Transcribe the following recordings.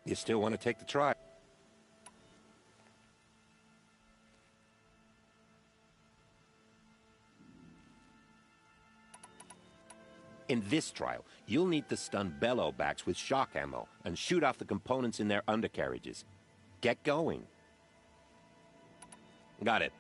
You still want to take the trial? In this trial, you'll need to stun bellowbacks with shock ammo and shoot off the components in their undercarriages. Get going. Got it.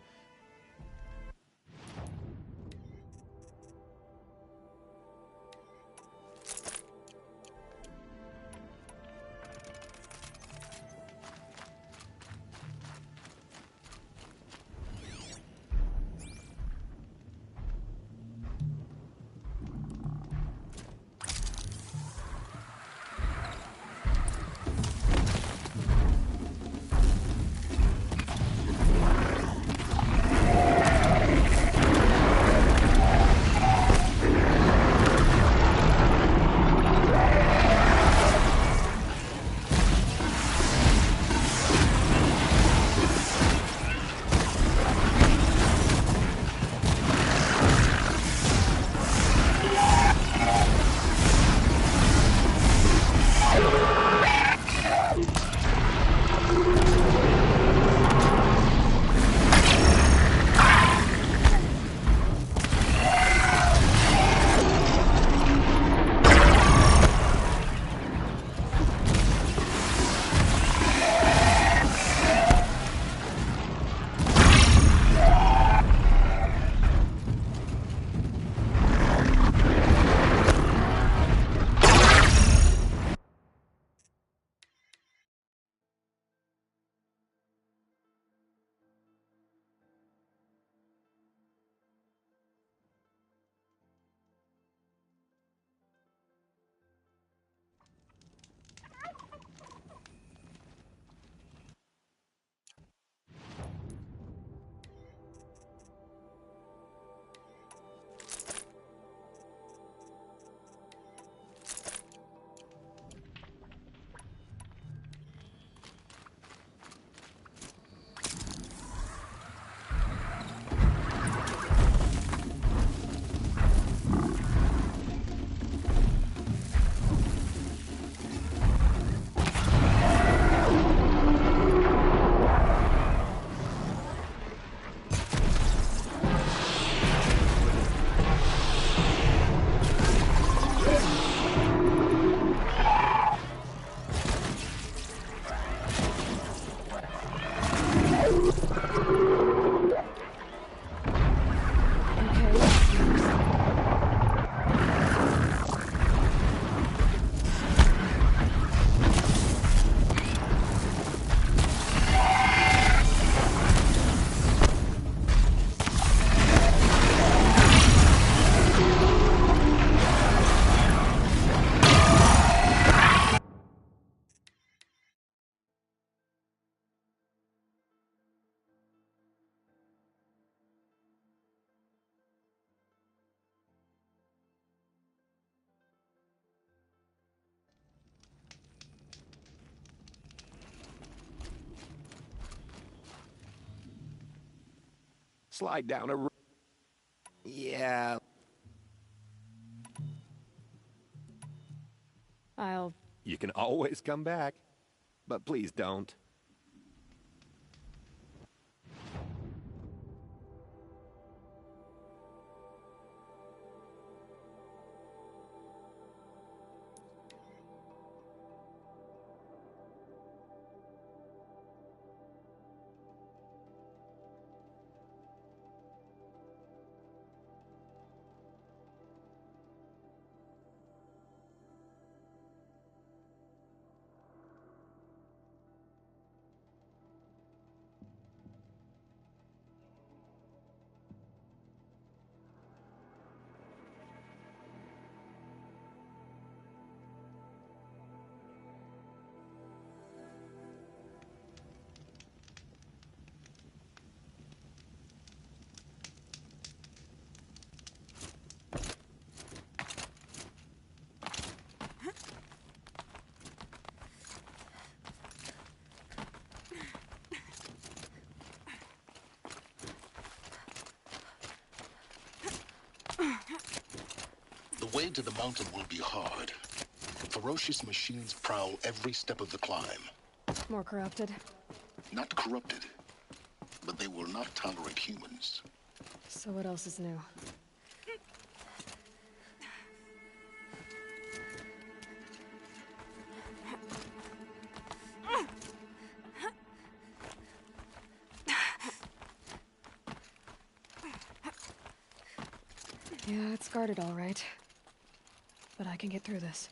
Slide down a... Yeah. You can always come back, but please don't. The way to the mountain will be hard, Ferocious machines prowl every step of the climb. More corrupted? Not corrupted, but they will not tolerate humans. So what else is new? Yeah, it's guarded all right. But I can get through this.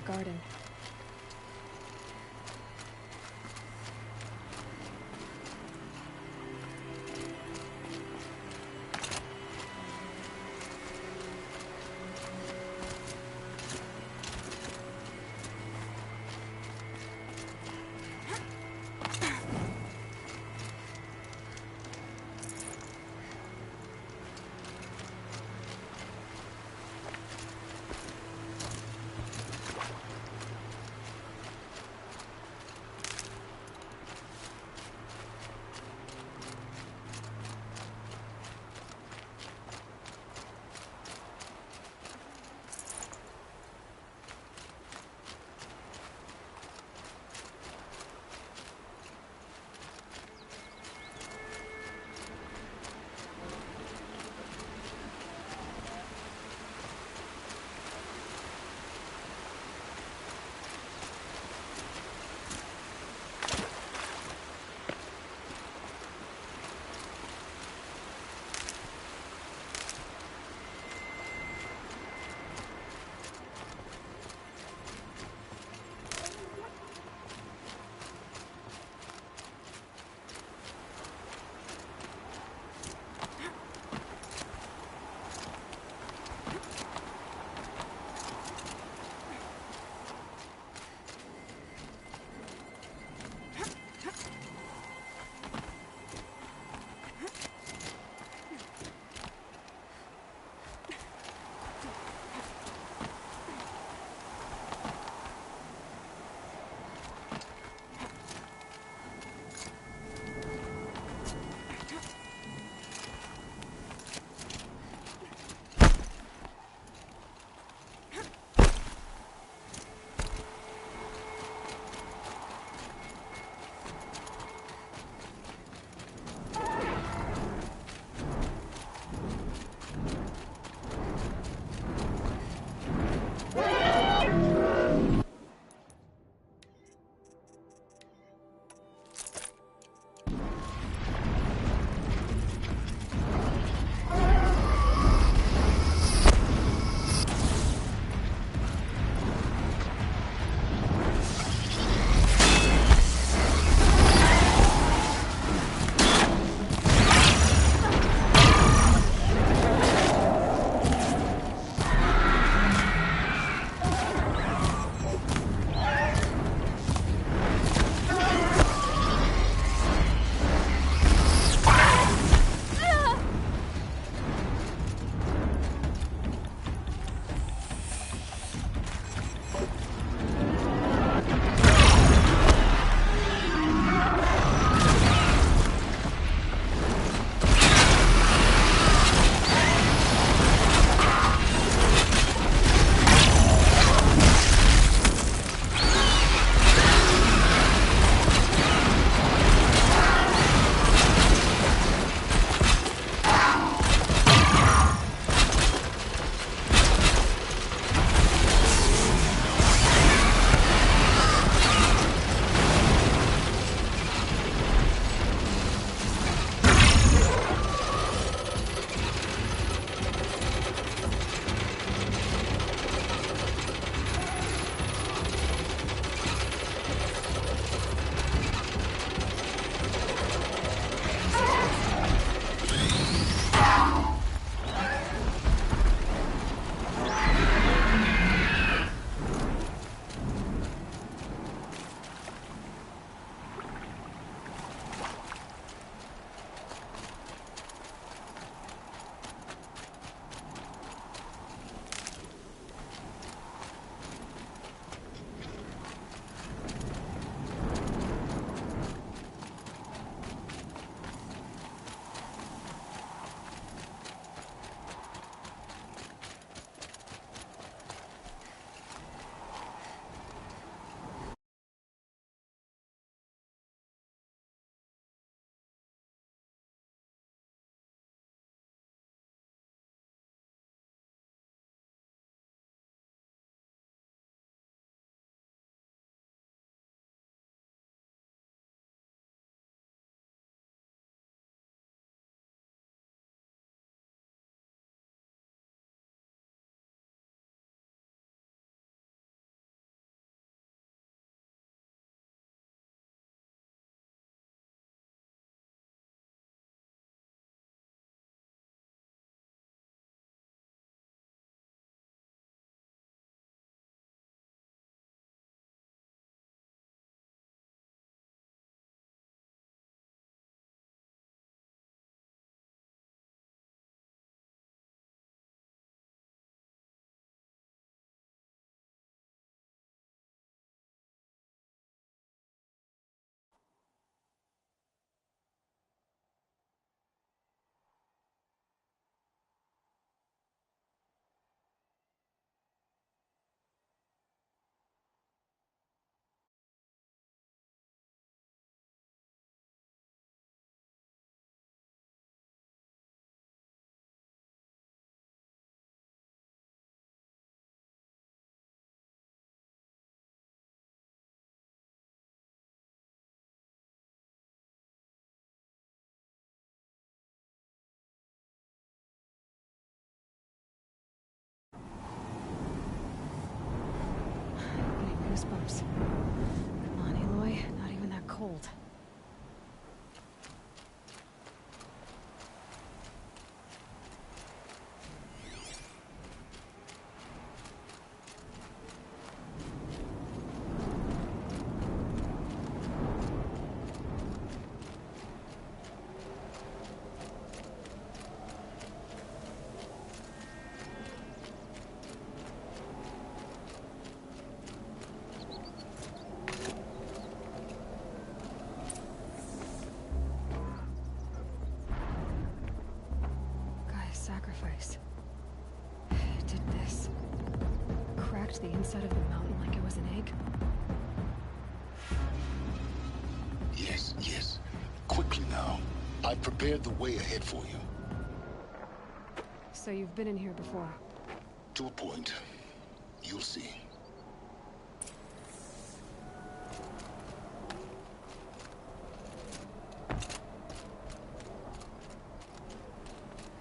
our garden. goosebumps. Come on, Aloy. Not even that cold. Sacrifice. It did this. Cracked the inside of the mountain like it was an egg. Yes, yes. Quickly now. I've prepared the way ahead for you. So you've been in here before? To a point. You'll see.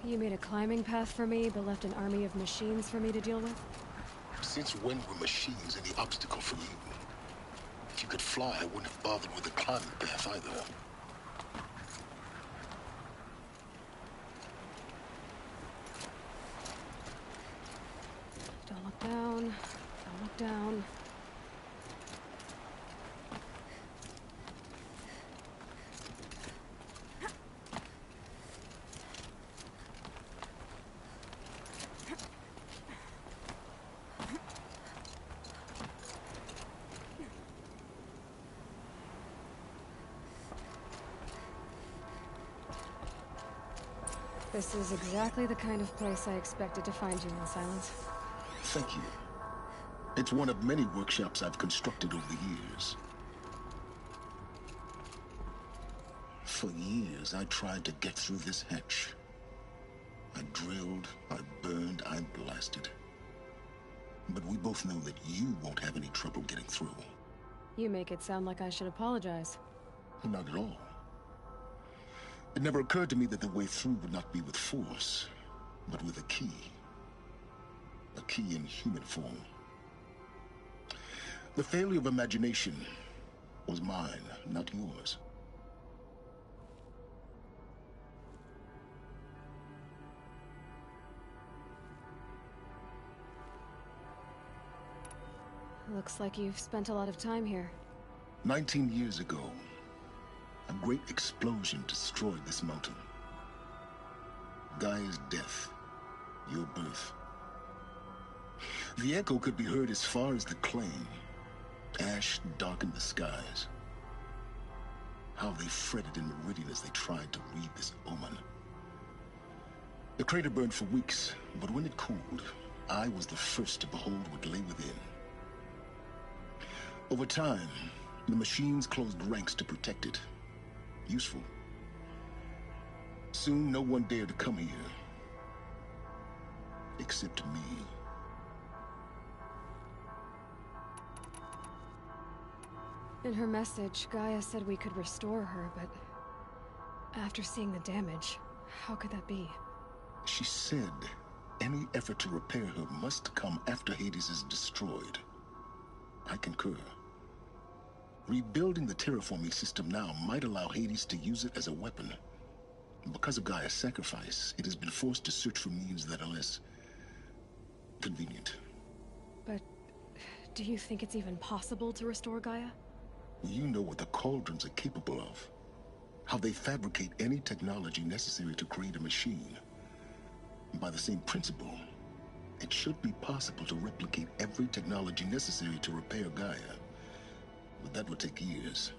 You made a climbing path for me, but left an army of machines for me to deal with? Since when were machines any obstacle for you? If you could fly, I wouldn't have bothered with the climbing path either. Don't look down. Don't look down. This is exactly the kind of place I expected to find you in, Silence. Thank you. It's one of many workshops I've constructed over the years. For years, I tried to get through this hatch. I drilled, I burned, I blasted. But we both know that you won't have any trouble getting through. You make it sound like I should apologize. Not at all. It never occurred to me that the way through would not be with force, but with a key. A key in human form. The failure of imagination was mine, not yours. Looks like you've spent a lot of time here. 19 years ago, a great explosion destroyed this mountain. Gaia's death, your birth. The echo could be heard as far as the claim. Ash darkened the skies. How they fretted in meridian as they tried to read this omen. The crater burned for weeks, but when it cooled, I was the first to behold what lay within. Over time, the machines closed ranks to protect it. Useful. Soon, no one dared to come here. Except me. In her message, Gaia said we could restore her, but after seeing the damage, how could that be? She said any effort to repair her must come after Hades is destroyed. I concur. Rebuilding the terraforming system now might allow Hades to use it as a weapon. Because of Gaia's sacrifice, it has been forced to search for means that are less convenient. But do you think it's even possible to restore Gaia? You know what the Cauldrons are capable of. How they fabricate any technology necessary to create a machine. By the same principle, it should be possible to replicate every technology necessary to repair Gaia. But that would take years,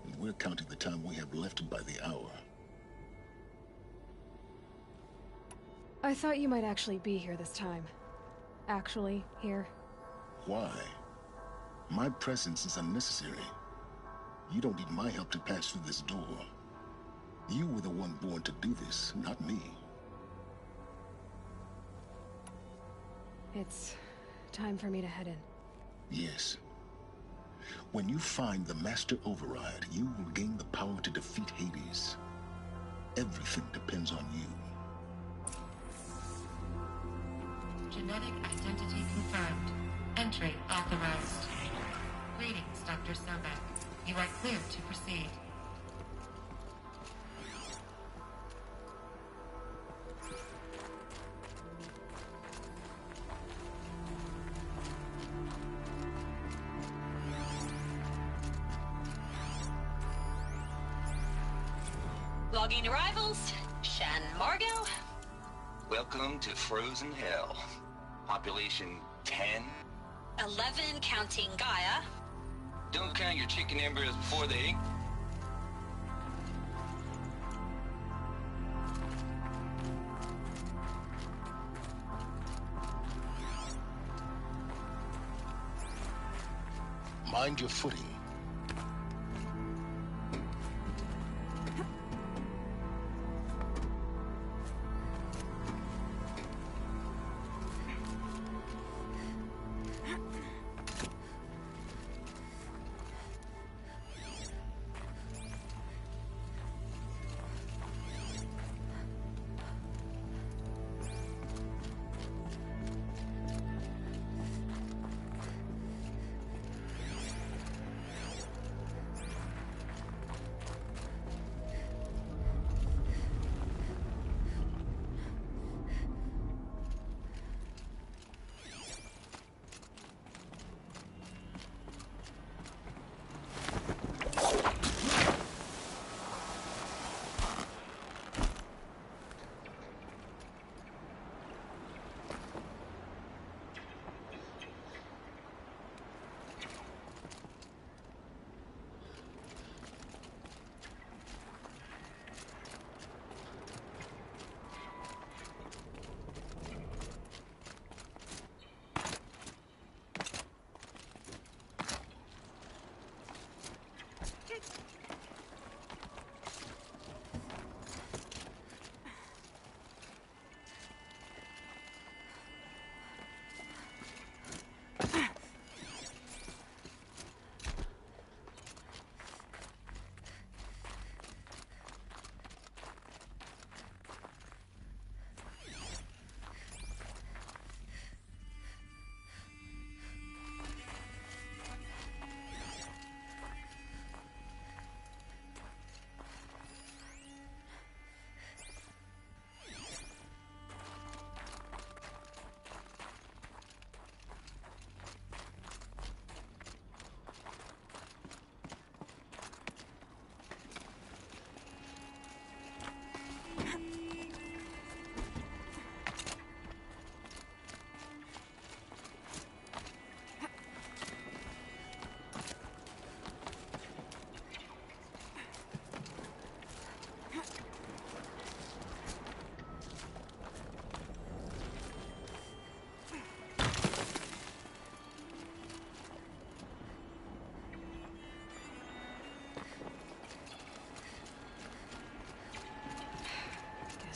and we're counting the time we have left by the hour. I thought you might actually be here this time. Actually, here. Why? My presence is unnecessary. You don't need my help to pass through this door. You were the one born to do this, not me. It's time for me to head in. Yes. When you find the Master Override, you will gain the power to defeat Hades. Everything depends on you. Genetic identity confirmed. Entry authorized. Greetings, Dr. Sobek. You are clear to proceed. Logging arrivals. Shan Margot. Welcome to Frozen Hell. Population 10. 11 counting Gaia. Don't count your chicken embryos before they ink. Mind your footing.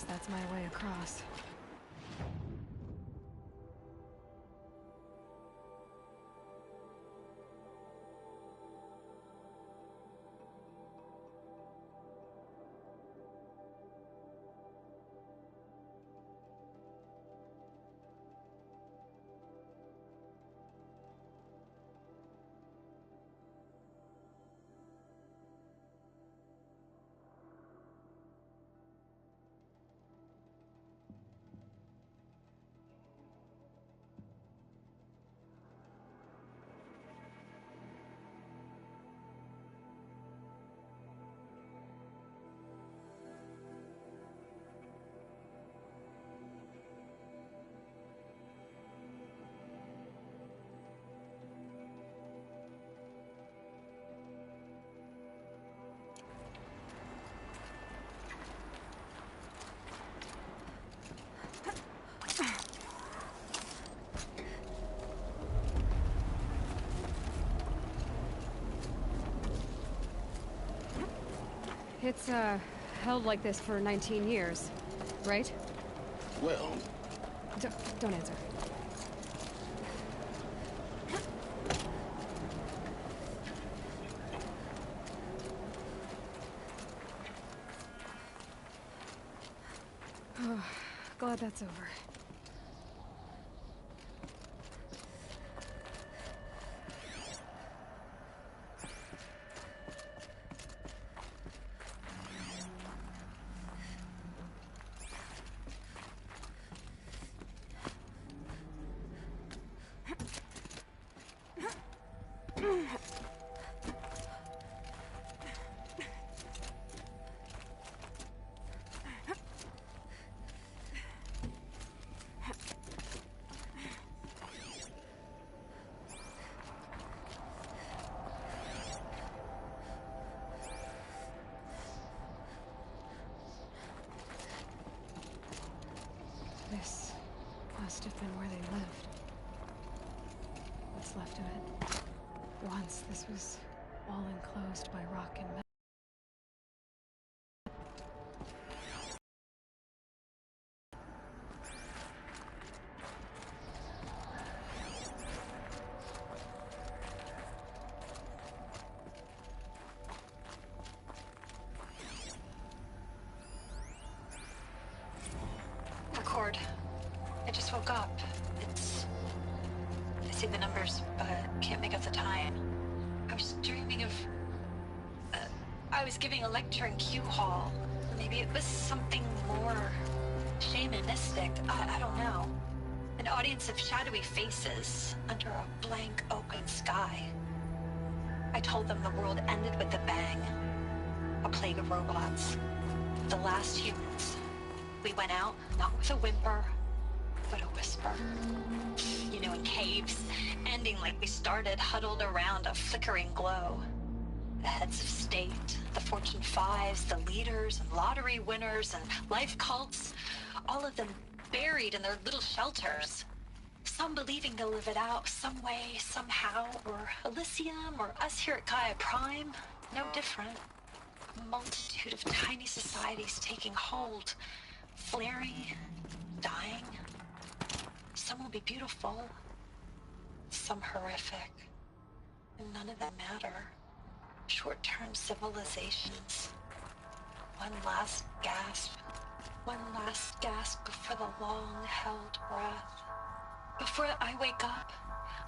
That's my way across. It's, held like this for 19 years, right? Well, Don't answer. Glad that's over. must have been where they lived. What's left of it. Once this was all enclosed by rock and metal. Record. I just woke up. I see the numbers, but can't make out the time. I was dreaming of... I was giving a lecture in Q Hall. Maybe it was something more shamanistic. I don't know. An audience of shadowy faces under a blank open sky. I told them the world ended with a bang. A plague of robots. The last humans. We went out, not with a whimper, but a whisper. You know, in caves, ending like we started, huddled around a flickering glow. The heads of state, the Fortune 5s, the leaders and lottery winners and life cults, all of them buried in their little shelters. Some believing they'll live it out some way, somehow, or Elysium, or us here at Gaia Prime, no different. A multitude of tiny societies taking hold, flaring, dying. Some will be beautiful, some horrific, and none of them matter. Short-term civilizations. One last gasp before the long-held breath. Before I wake up,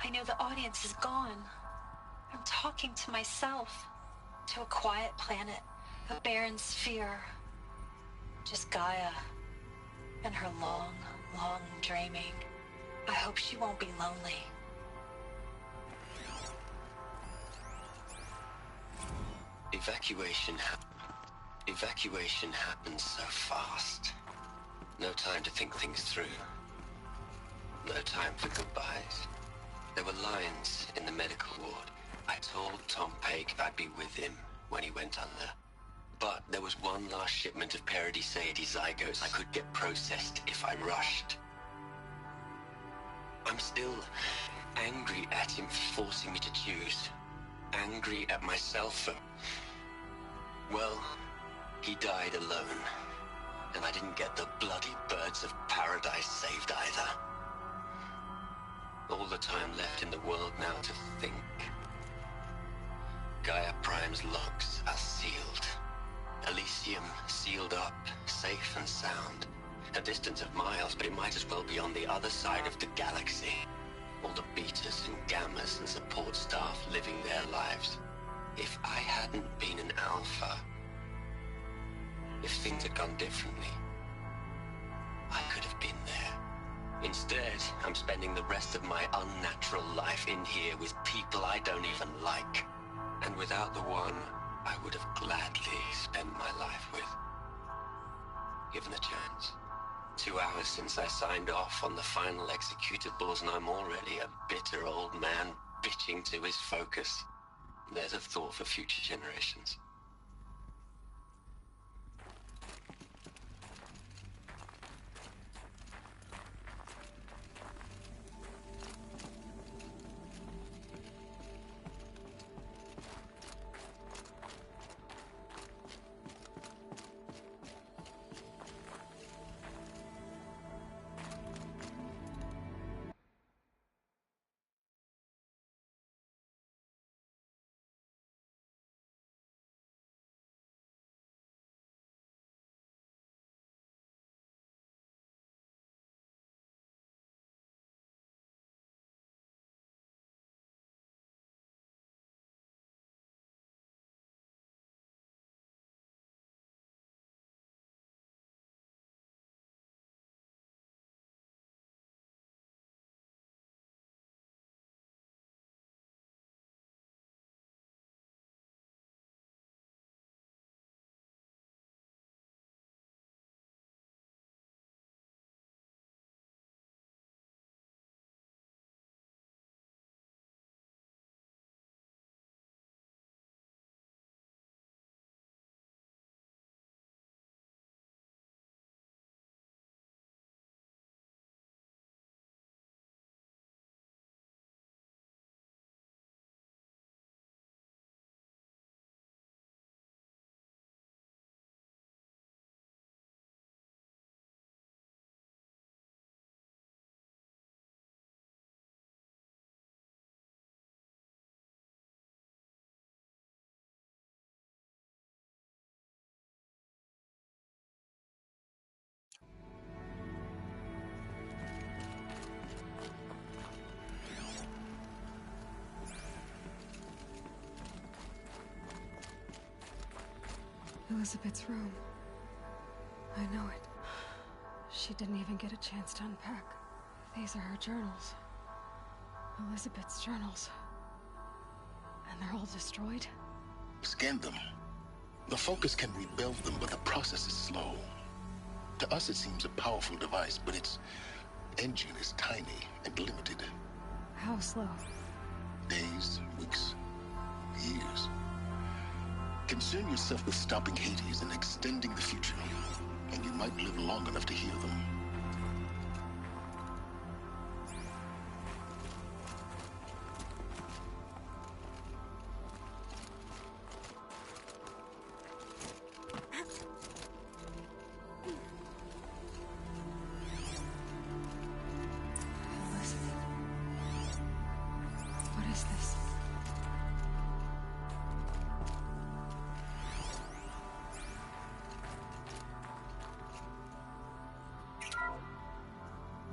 I know the audience is gone. I'm talking to myself, to a quiet planet, a barren sphere. Just Gaia and her long, long dreaming. I hope she won't be lonely. Evacuation happens so fast. No time to think things through. No time for goodbyes. There were lines in the medical ward. I told Tom Paik I'd be with him when he went under. But there was one last shipment of Paradis-Sadie zygotes I could get processed if I rushed. I'm still angry at him for forcing me to choose. Angry at myself for... Well, he died alone. And I didn't get the bloody birds of paradise saved either. All the time left in the world now to think. Gaia Prime's logs are sealed. Elysium sealed up, safe and sound. A distance of miles, but it might as well be on the other side of the galaxy. All the betas and gammas and support staff living their lives. If I hadn't been an alpha, if things had gone differently, I could have been there. Instead, I'm spending the rest of my unnatural life in here with people I don't even like. And without the one I would have gladly spent my life with. Given a chance. 2 hours since I signed off on the final executables, and I'm already a bitter old man bitching to his focus. There's a thought for future generations. Elizabeth's room. I know it. She didn't even get a chance to unpack. These are her journals. Elizabeth's journals. And they're all destroyed? Scan them. The Focus can rebuild them, but the process is slow. To us, it seems a powerful device, but its engine is tiny and limited. How slow? Days, weeks, years. Concern yourself with stopping Hades and extending the future, and you might live long enough to hear them. What is this?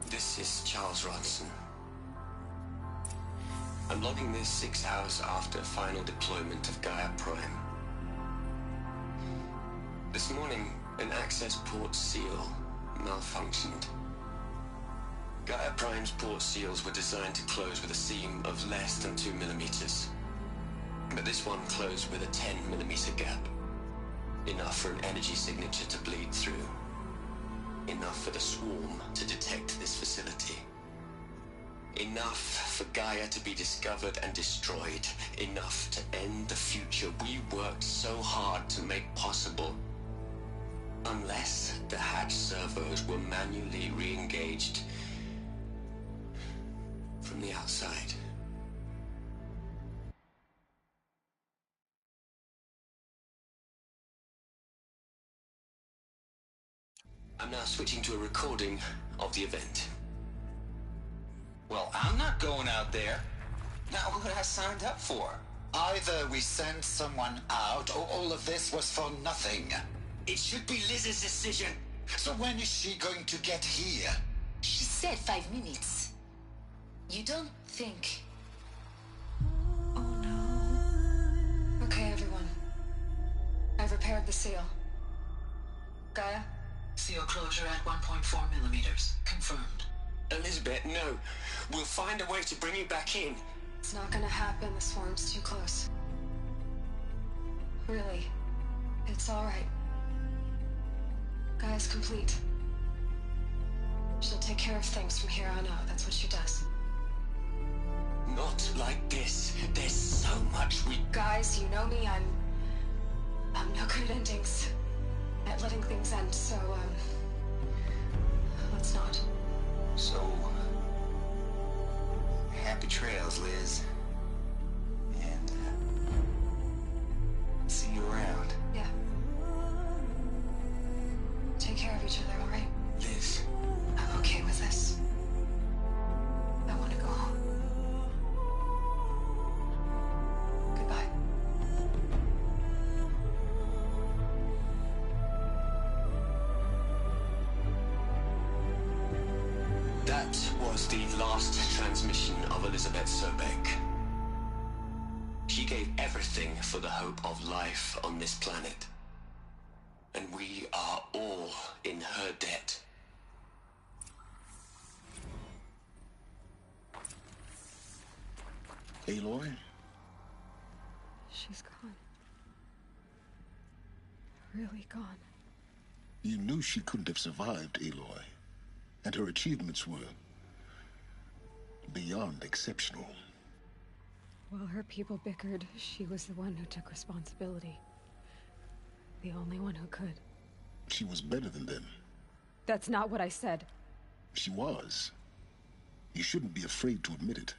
This is Charles Rodson. I'm logging this 6 hours after final deployment of Gaia Prime. This morning, an access port seal malfunctioned. Gaia Prime's port seals were designed to close with a seam of less than 2 millimeters. But this one closed with a 10 millimeter gap. Enough for an energy signature to bleed through. Enough for the swarm to detect this facility. Enough for Gaia to be discovered and destroyed. Enough to end the future we worked so hard to make possible. Unless the hatch servos were manually re-engaged from the outside. I'm now switching to a recording of the event. Well, I'm not going out there. Not what I signed up for. Either we send someone out, or all of this was for nothing. It should be Liz's decision. So when is she going to get here? She said 5 minutes. You don't think... Oh no. Okay, everyone. I've repaired the seal. Gaia? Seal closure at 1.4 millimeters. Confirmed. Elizabeth, no. We'll find a way to bring you back in. It's not gonna happen. The swarm's too close. Really. It's alright. Gaia's complete. She'll take care of things from here on out. That's what she does. Not like this. There's so much we... Guys, you know me. I'm no good at endings. At letting things end, so, let's not. So, happy trails, Liz. And, see you around. Yeah. Take care of each other, all right? Liz. I'm okay with this. I want to go home. Goodbye. That was the last transmission of Elizabeth Sobek. She gave everything for the hope of life on this planet. And we are all in her debt. Aloy? She's gone. Really gone. You knew she couldn't have survived, Aloy. And her achievements were beyond exceptional. While her people bickered, she was the one who took responsibility. The only one who could. She was better than them. That's not what I said. She was. You shouldn't be afraid to admit it.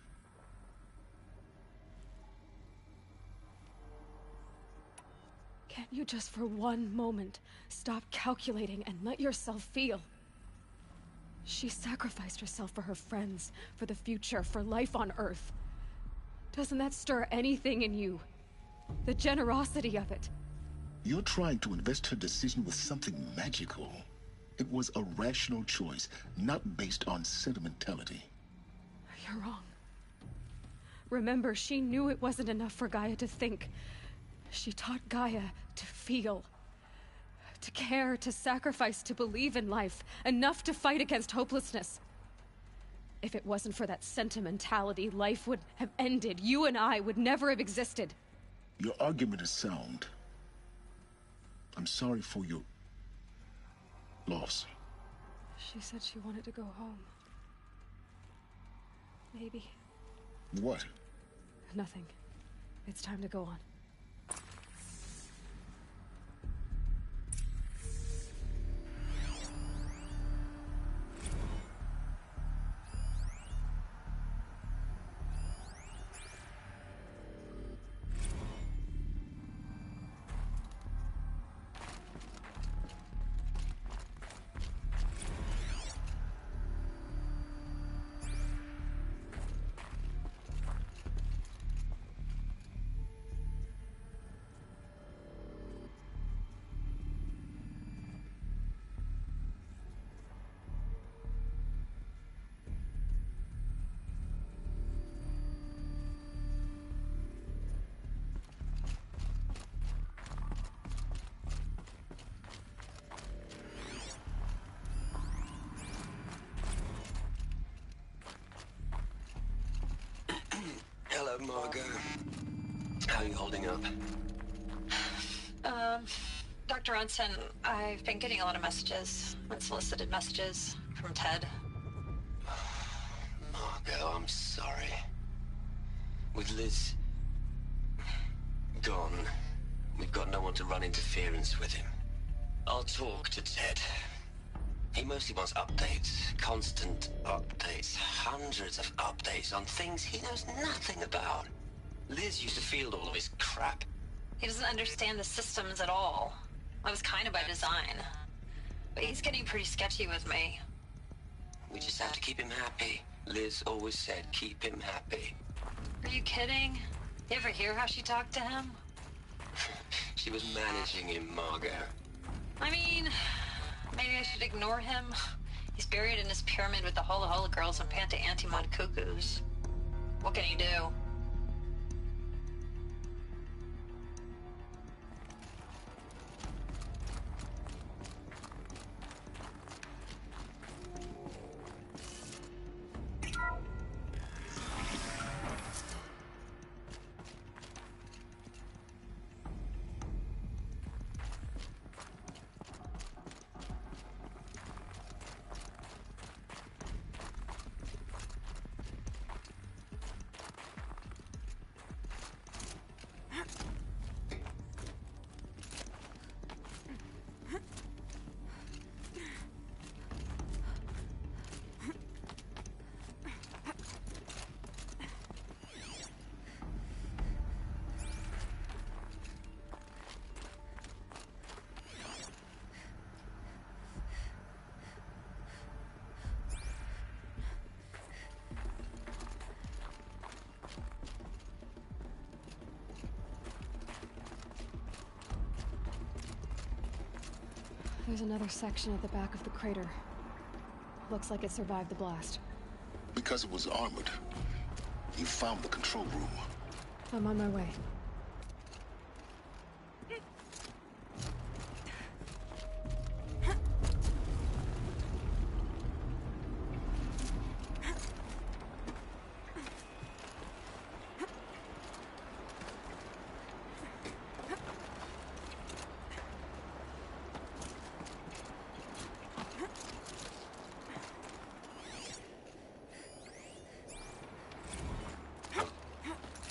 Can't you just for one moment stop calculating and let yourself feel? She sacrificed herself for her friends, for the future, for life on Earth. Doesn't that stir anything in you? The generosity of it. You're trying to invest her decision with something magical. It was a rational choice, not based on sentimentality. You're wrong. Remember, she knew it wasn't enough for Gaia to think. She taught Gaia to feel. To care, to sacrifice, to believe in life. Enough to fight against hopelessness. If it wasn't for that sentimentality, life would have ended. You and I would never have existed. Your argument is sound. I'm sorry for your loss. She said she wanted to go home. Maybe. What? Nothing. It's time to go on. Hello, Margot. How are you holding up? Dr. Ronson, I've been getting a lot of messages, unsolicited messages from Ted. Margot, I'm sorry. With Liz gone, we've got no one to run interference with him. I'll talk to Ted. He mostly wants updates, constant updates, hundreds of updates on things he knows nothing about. Liz used to field all of his crap. He doesn't understand the systems at all. That was kind of by design. But he's getting pretty sketchy with me. We just have to keep him happy. Liz always said keep him happy. Are you kidding? You ever hear how she talked to him? She was managing him, Margot. I mean, maybe I should ignore him. He's buried in his pyramid with the Hola Hola girls and Panta Antimon cuckoos. What can he do? There's another section at the back of the crater. Looks like it survived the blast. Because it was armored. You found the control room. I'm on my way.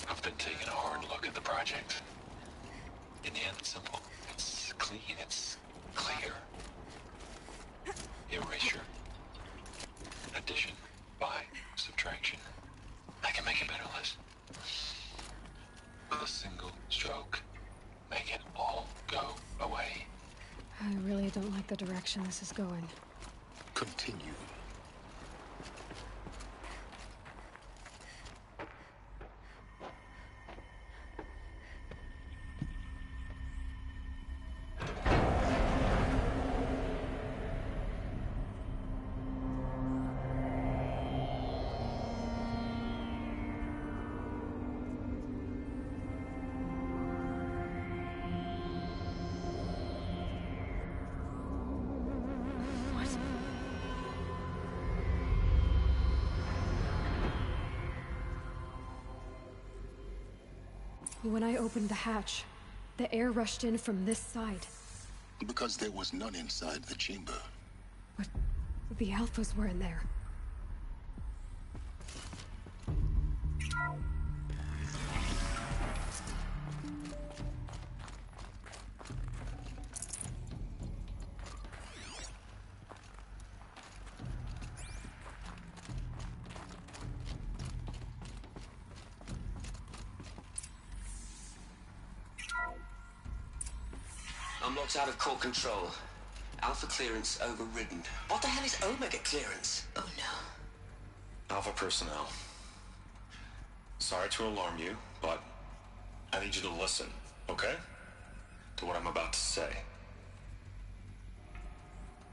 I've been taking a hard look at the project. In the end, it's simple. It's clean. It's clear. Erasure. Addition. By. Subtraction. I can make a better list. With a single stroke. Make it all go away. I really don't like the direction this is going. Continue. When I opened the hatch, the air rushed in from this side. Because there was none inside the chamber. But the Alphas were in there. I'm locked out of core control. Alpha clearance overridden. What the hell is Omega clearance? Oh no. Alpha personnel. Sorry to alarm you, but I need you to listen, okay? To what I'm about to say.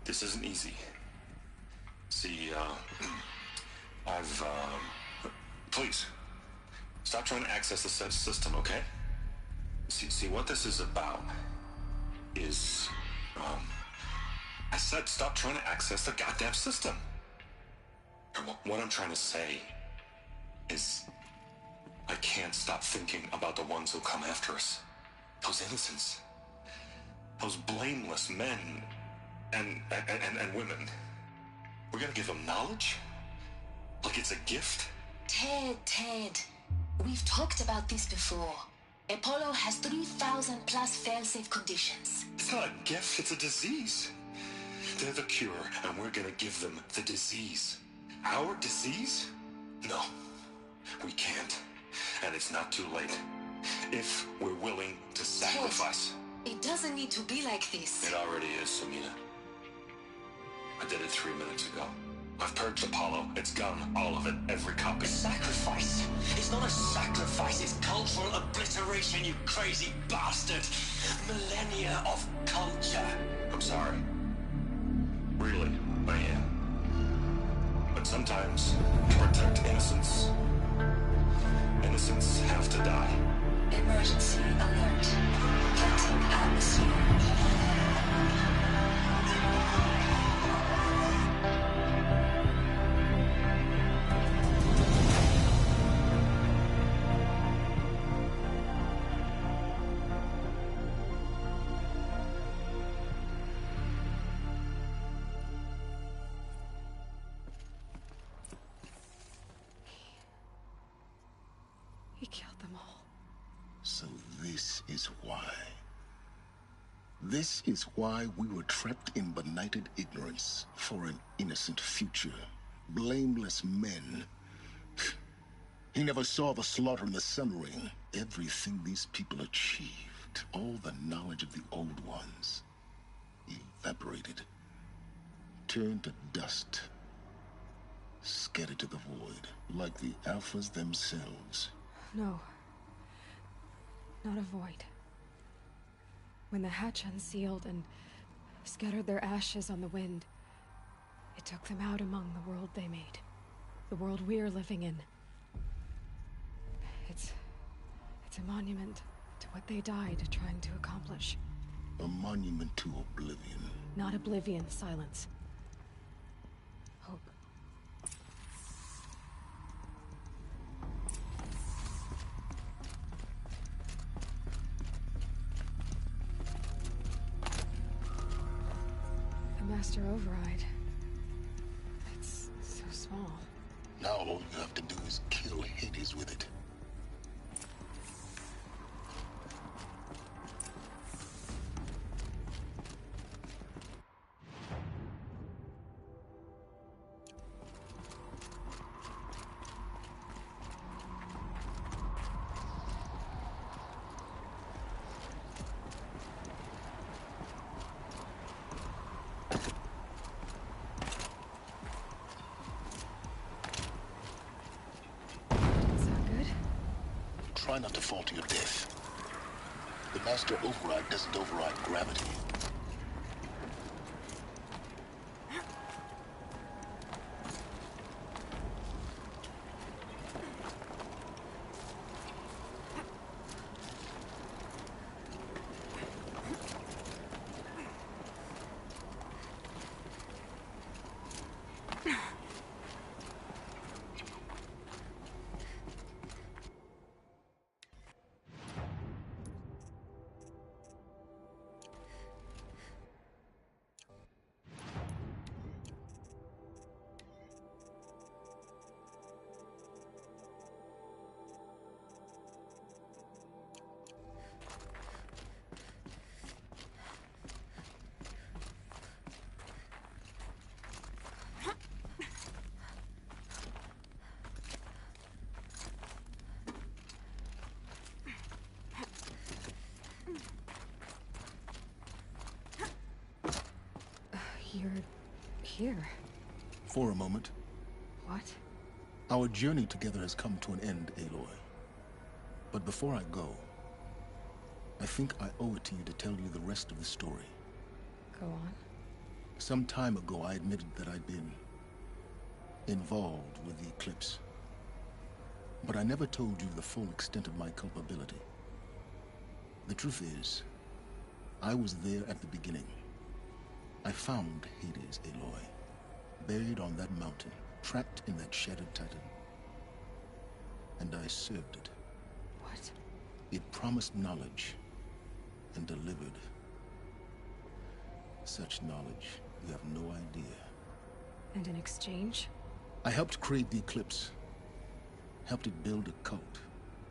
This isn't easy. See, please, stop trying to access the system, okay? See, what this is about is, I said stop trying to access the goddamn system. And what I'm trying to say is I can't stop thinking about the ones who come after us. Those innocents. Those blameless men and women. We're gonna give them knowledge? Like it's a gift? Ted. We've talked about this before. Apollo has 3,000 plus fail-safe conditions. It's not a gift, it's a disease. They're the cure, and we're gonna give them the disease. Our disease? No, we can't. And it's not too late. If we're willing to sacrifice. Ted, it doesn't need to be like this. It already is, Samina. I did it 3 minutes ago. I've purged Apollo. It's gone. All of it. Every copy. Sacrifice? It's not a sacrifice. It's cultural obliteration, you crazy bastard. Millennia of culture. I'm sorry. Really, I am. But sometimes, to protect innocence, innocents have to die. Emergency alert. Detecting atmosphere. He killed them all. So this is why. This is why we were trapped in benighted ignorance for an innocent future. Blameless men. He never saw the slaughter in the Sun Ring. Everything these people achieved, all the knowledge of the old ones, evaporated, turned to dust, scattered to the void, like the Alphas themselves. No. Not a void. When the hatch unsealed and scattered their ashes on the wind, it took them out among the world they made. The world we're living in. It's a monument to what they died trying to accomplish. A monument to oblivion. Not oblivion, silence. Hope. The Master Override. It's so small. Now all you have to do is kill Hades with it. Try not to fall to your death. The Master Override doesn't override gravity. here? For a moment. What? Our journey together has come to an end, Aloy. But before I go, I think I owe it to you to tell you the rest of the story. Go on. Some time ago, I admitted that I'd been involved with the Eclipse. But I never told you the full extent of my culpability. The truth is, I was there at the beginning. I found Hades, Aloy, buried on that mountain, trapped in that shattered titan. And I served it. What? It promised knowledge and delivered. Such knowledge, you have no idea. And in exchange? I helped create the Eclipse. Helped it build a cult,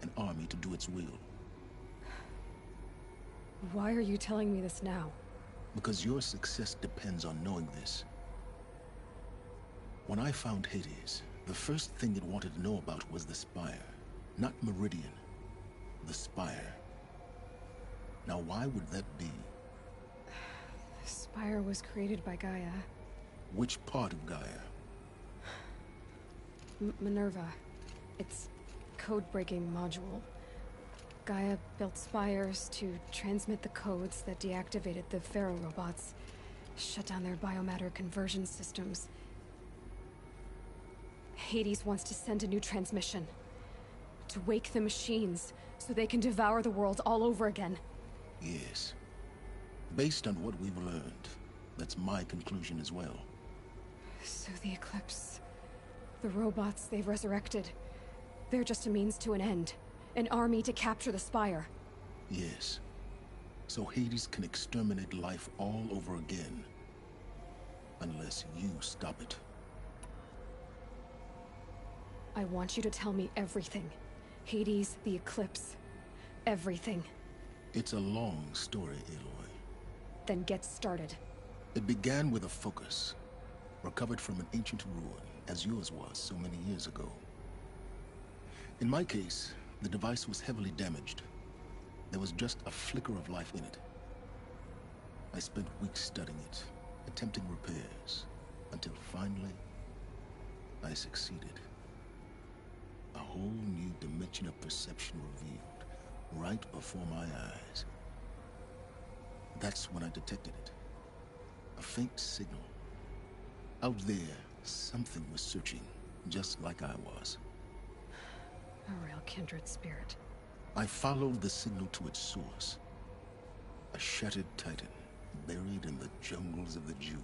an army to do its will. Why are you telling me this now? Because your success depends on knowing this. When I found Hades, the first thing it wanted to know about was the Spire. Not Meridian. The Spire. Now why would that be? The Spire was created by Gaia. Which part of Gaia? Minerva. Its code-breaking module. Gaia built spires to transmit the codes that deactivated the Pharaoh robots, shut down their biomatter conversion systems. Hades wants to send a new transmission. To wake the machines, so they can devour the world all over again. Yes. Based on what we've learned, that's my conclusion as well. So the Eclipse... the robots they've resurrected... they're just a means to an end. An army to capture the Spire. Yes. So Hades can exterminate life all over again. Unless you stop it. I want you to tell me everything. Hades, the Eclipse. Everything. It's a long story, Aloy. Then get started. It began with a focus. Recovered from an ancient ruin, as yours was so many years ago. In my case, the device was heavily damaged. There was just a flicker of life in it. I spent weeks studying it, attempting repairs, until finally, I succeeded. A whole new dimension of perception revealed, right before my eyes. That's when I detected it. A faint signal. Out there, something was searching, just like I was. A real kindred spirit. I followed the signal to its source. A shattered titan, buried in the jungles of the Jewel.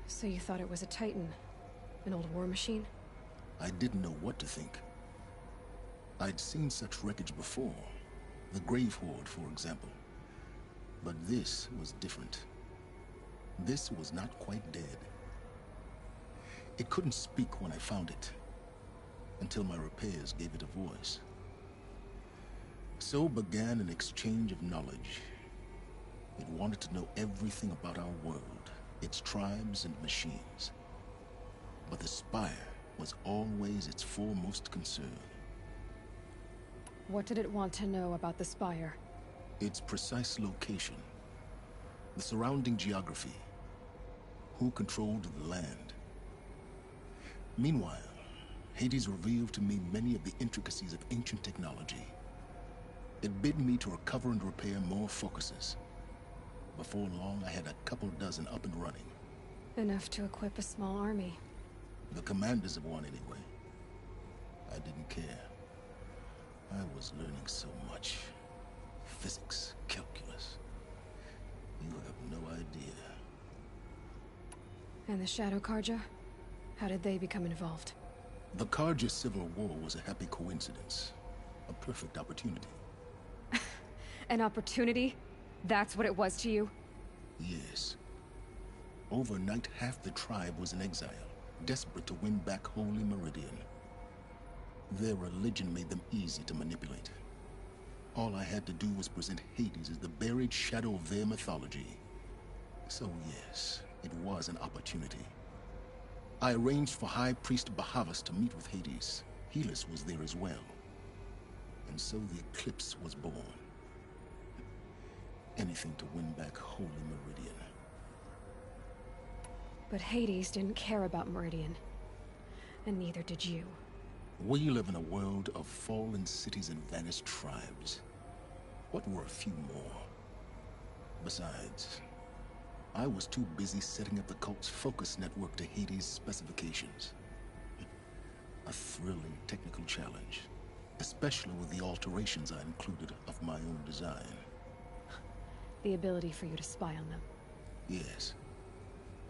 So you thought it was a titan? An old war machine? I didn't know what to think. I'd seen such wreckage before. The Grave Horde, for example. But this was different. This was not quite dead. It couldn't speak when I found it, until my repairs gave it a voice. So began an exchange of knowledge. It wanted to know everything about our world, its tribes and machines. But the Spire was always its foremost concern. What did it want to know about the Spire? Its precise location, the surrounding geography, who controlled the land. Meanwhile, Hades revealed to me many of the intricacies of ancient technology. It bid me to recover and repair more focuses. Before long, I had a couple dozen up and running. Enough to equip a small army. The commanders of one, anyway. I didn't care. I was learning so much. Physics, calculus. You have no idea. And the Shadow Karja? How did they become involved? The Karja Civil War was a happy coincidence. A perfect opportunity. An opportunity? That's what it was to you? Yes. Overnight, half the tribe was in exile, desperate to win back Holy Meridian. Their religion made them easy to manipulate. All I had to do was present Hades as the buried shadow of their mythology. So yes, it was an opportunity. I arranged for High Priest Bahavas to meet with Hades. Helis was there as well. And so the Eclipse was born. Anything to win back Holy Meridian. But Hades didn't care about Meridian. And neither did you. We live in a world of fallen cities and vanished tribes. What were a few more? Besides, I was too busy setting up the cult's focus network to Hades' specifications. A thrilling technical challenge, especially with the alterations I included of my own design. The ability for you to spy on them. Yes.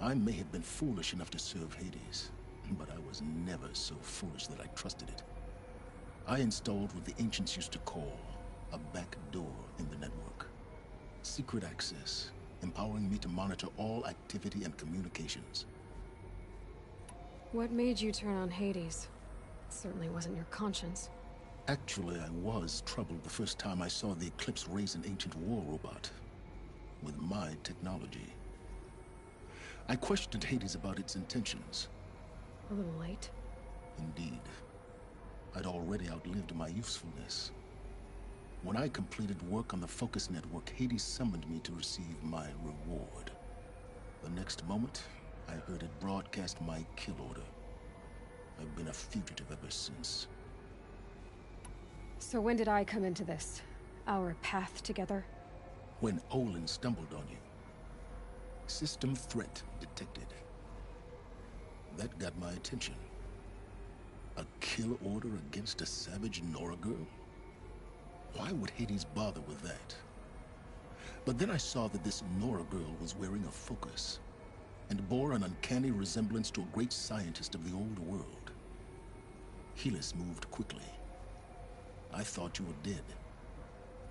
I may have been foolish enough to serve Hades, but I was never so foolish that I trusted it. I installed what the ancients used to call a back door in the network. Secret access, empowering me to monitor all activity and communications. What made you turn on Hades? It certainly wasn't your conscience. Actually, I was troubled the first time I saw the Eclipse raise an ancient war robot. With my technology. I questioned Hades about its intentions. A little late. Indeed. I'd already outlived my usefulness. When I completed work on the Focus Network, Hades summoned me to receive my reward. The next moment, I heard it broadcast my kill order. I've been a fugitive ever since. So when did I come into this? Our path together? When Olin stumbled on you. System threat detected. That got my attention. A kill order against a savage Nora girl? Why would Hades bother with that? But then I saw that this Nora girl was wearing a focus, and bore an uncanny resemblance to a great scientist of the old world. Helis moved quickly. I thought you were dead.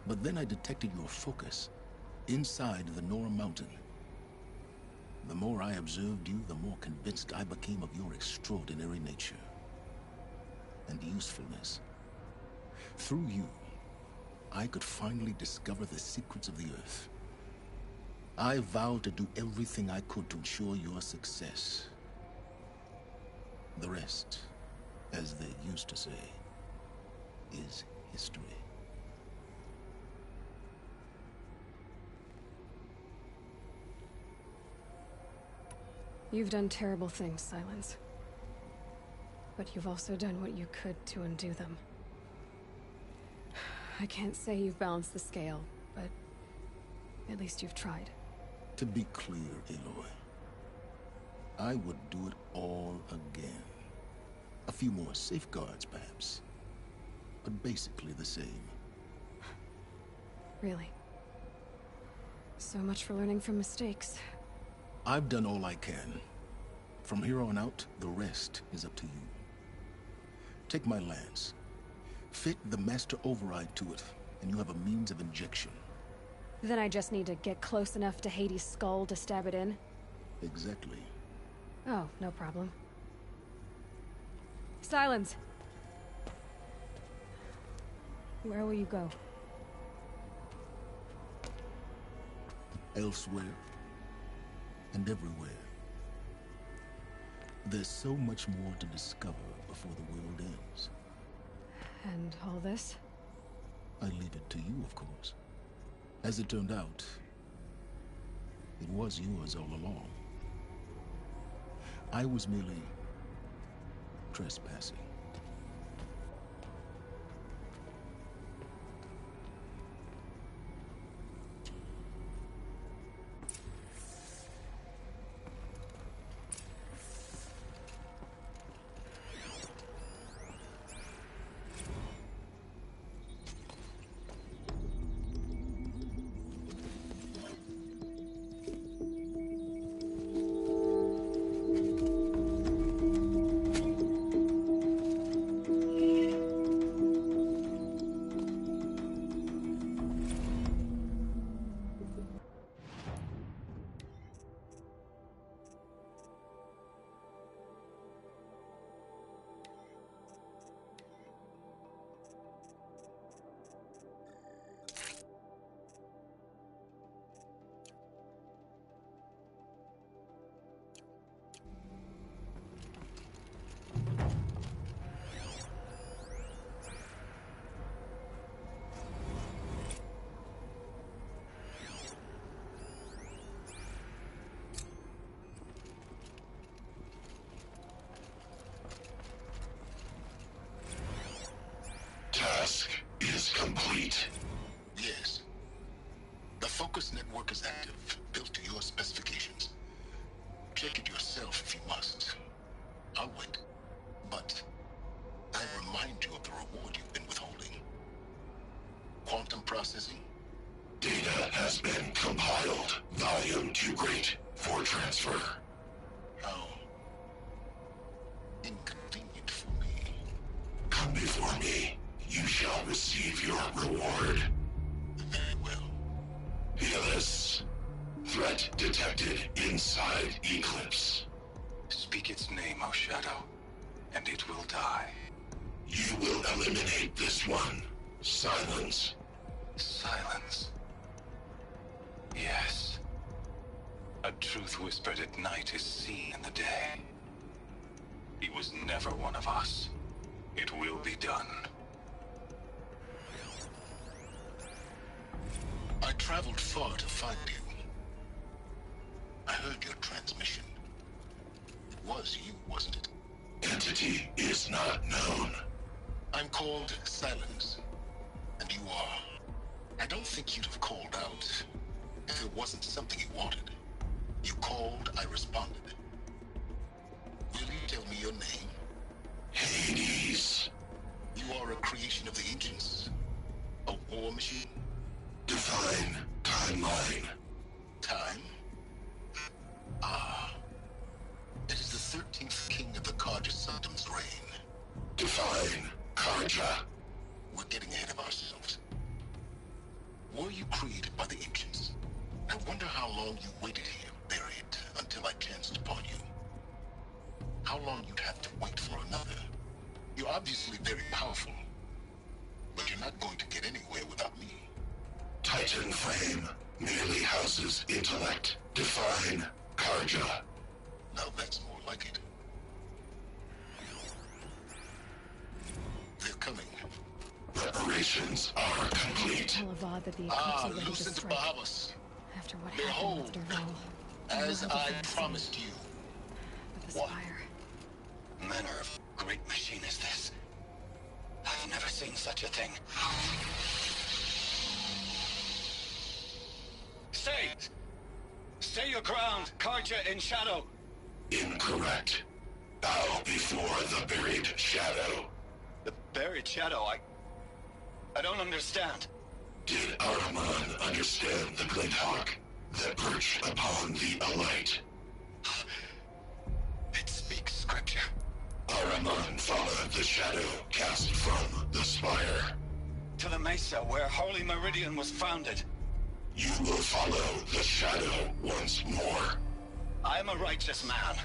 But then I detected your focus inside the Nora mountain. The more I observed you, the more convinced I became of your extraordinary nature and usefulness. Through you, I could finally discover the secrets of the Earth. I vowed to do everything I could to ensure your success. The rest, as they used to say, is history. You've done terrible things, Silence. But you've also done what you could to undo them. I can't say you've balanced the scale, but at least you've tried. To be clear, Aloy, I would do it all again. A few more safeguards, perhaps, but basically the same. Really? So much for learning from mistakes. I've done all I can. From here on out, the rest is up to you. Take my lance. Fit the master override to it, and you have a means of injection. Then I just need to get close enough to Hades' skull to stab it in? Exactly. Oh, no problem. Silence! Where will you go? Elsewhere. And everywhere. There's so much more to discover before the world ends. And all this? I leave it to you, of course. As it turned out, it was yours all along. I was merely trespassing. focus network is active, built to your specifications. Check it yourself if you must. I'll wait. But I remind you of the reward you've been withholding. Quantum processing? Data has been compiled. Volume too great for transfer. How inconvenient for me. Come before me. You shall receive your reward. Very well. Helis. Threat detected inside Eclipse. Speak its name, O Shadow, and it will die. You will eliminate this one. Silence. Silence. Yes. A truth whispered at night is seen in the day. He was never one of us. It will be done. I traveled far to find you. I heard your transmission. It was you, wasn't it? Entity is not known. I'm called Silence, and you are. I don't think you'd have called out if it wasn't something you wanted. You called, I responded. Will you tell me your name? Hades. You are a creation of the ancients. A war machine? Define timeline. Time? Ah. It is the 13th king of the Karja Sanctum's reign. Define Karja. We're getting ahead of ourselves. Were you created by the ancients? I wonder how long you waited here, buried, until I chanced upon you. How long you'd have to wait for another. You're obviously very powerful, but you're not going to get anywhere without me. Titan frame merely houses intellect. Define Karja. Now that's more like it. They're coming. Preparations are complete. Tell Avad that the eclipse is ready to Lucent strike. Bahamas. After what Behold, happened after Val, as I promised you. but the What? spire. Manner of great machine is this? I've never seen such a thing. Stay! Stay your ground, Karja in shadow! Incorrect. Bow before the buried shadow. The buried shadow, I don't understand. Did Araman understand the glint hawk that perched upon the alight? It speaks scripture. Araman followed the shadow cast from the spire. To the mesa where Holy Meridian was founded. You will follow the shadow once more. I am a righteous man,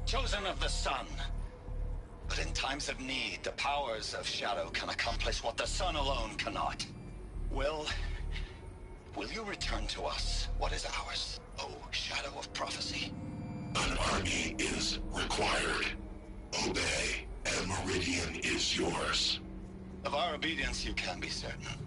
chosen of the sun. But in times of need, the powers of shadow can accomplish what the sun alone cannot. Will you return to us what is ours, O shadow of prophecy? An army is required. Obey, and Meridian is yours. Of our obedience you can be certain.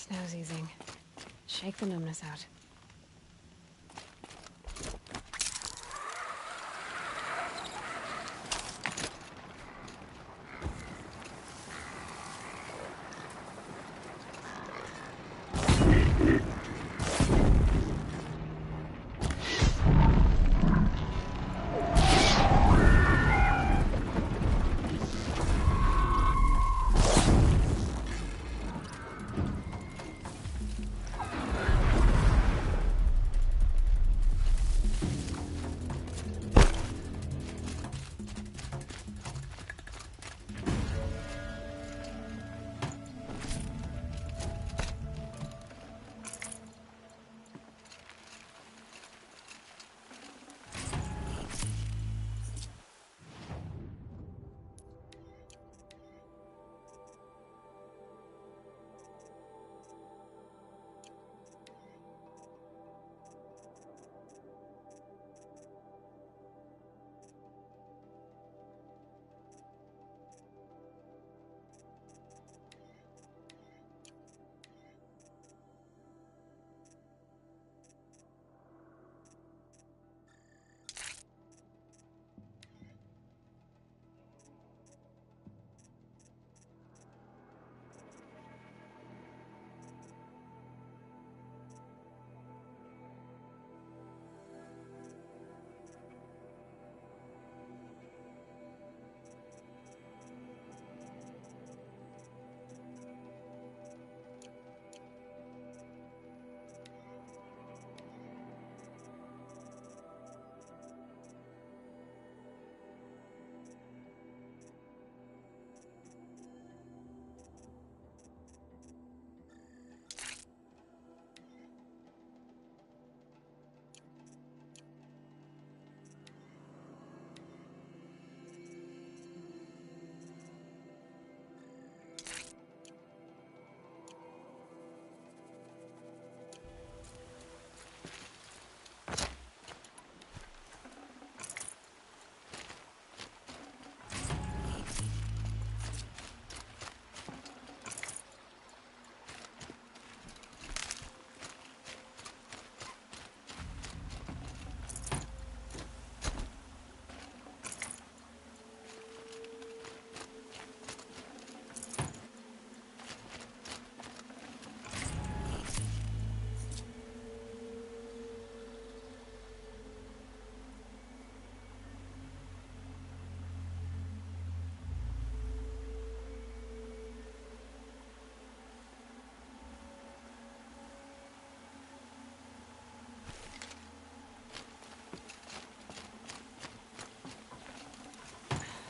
Snow's easing. Shake the numbness out.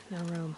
No room.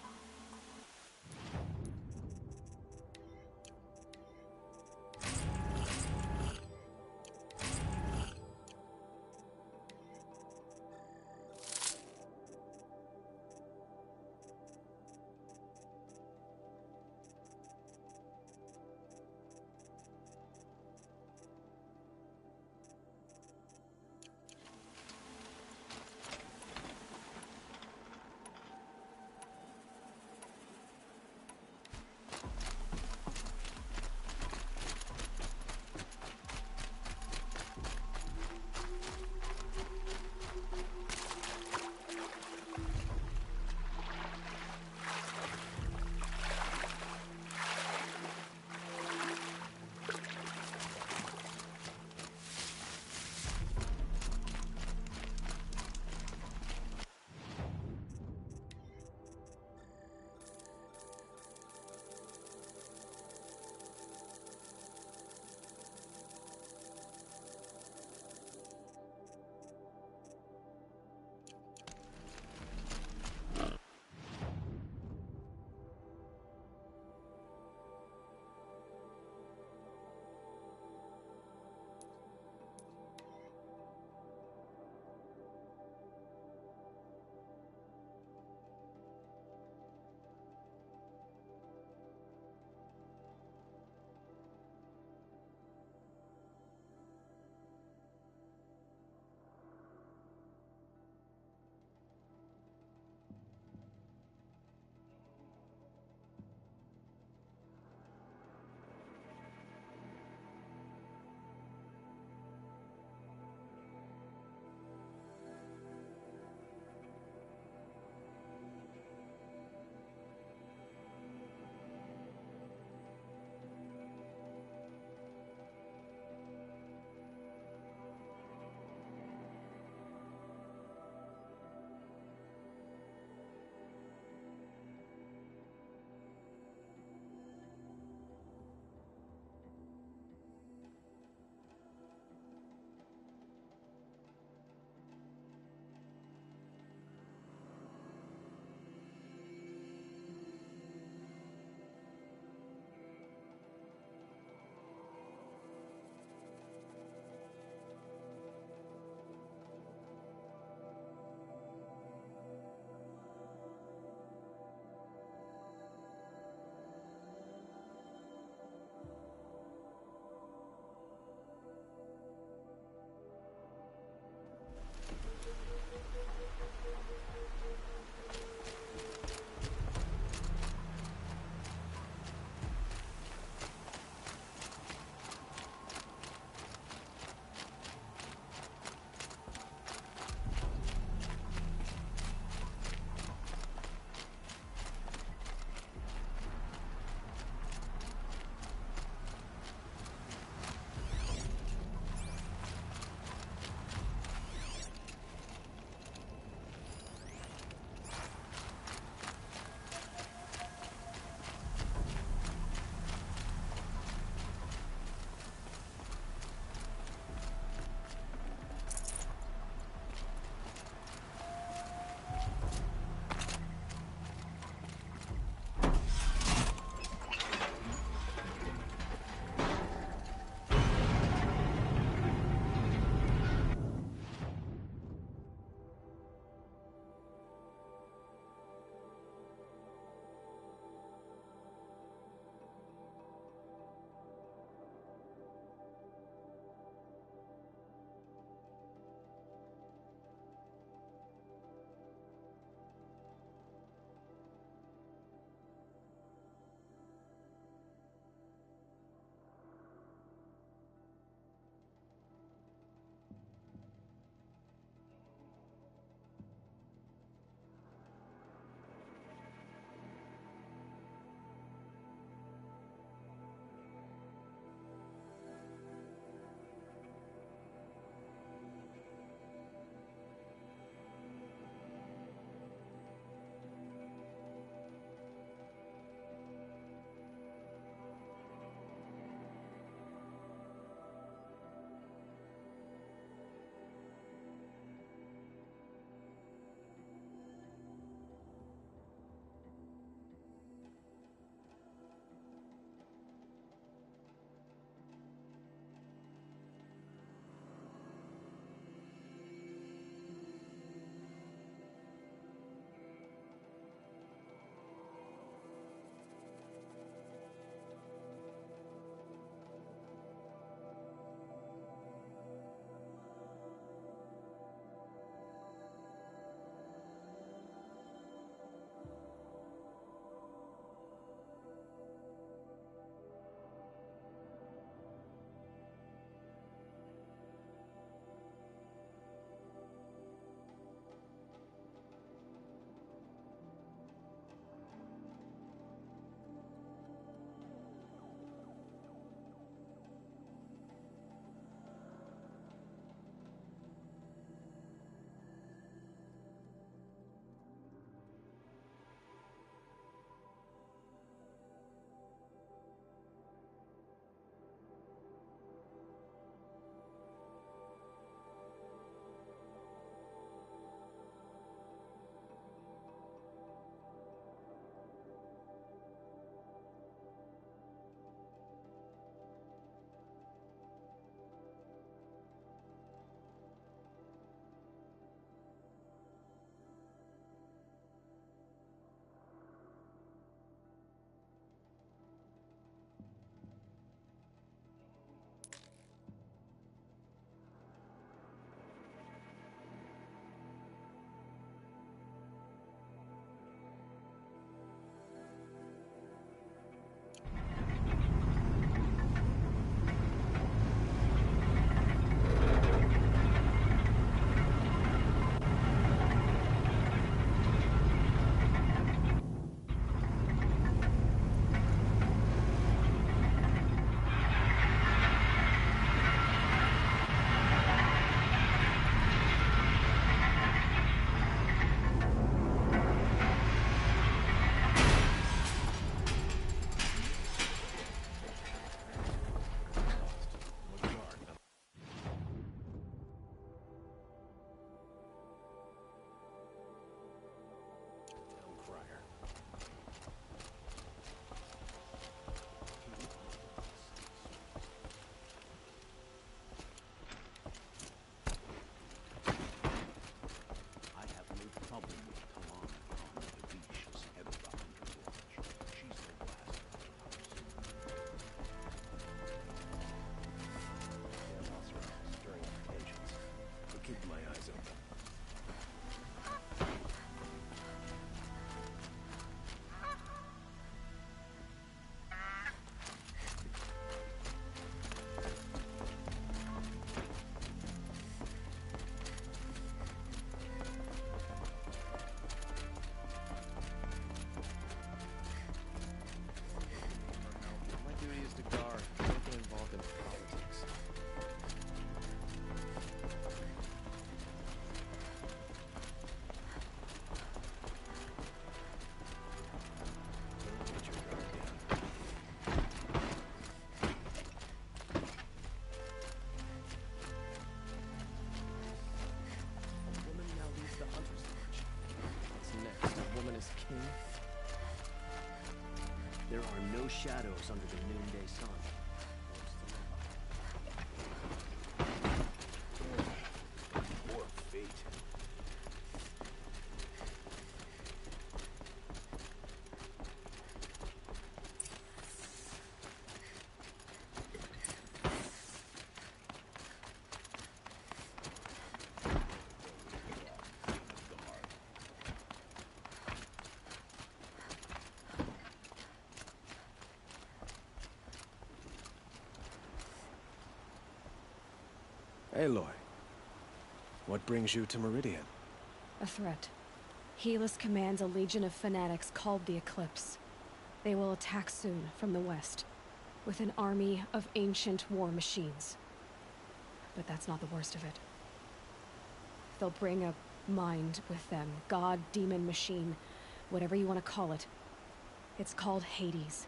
There are no shadows under the noonday sun. Poor fate. Aloy, what brings you to Meridian? A threat. Helis commands a legion of fanatics called the Eclipse. They will attack soon from the west, with an army of ancient war machines. But that's not the worst of it. They'll bring a mind with them, god, demon, machine, whatever you want to call it. It's called Hades.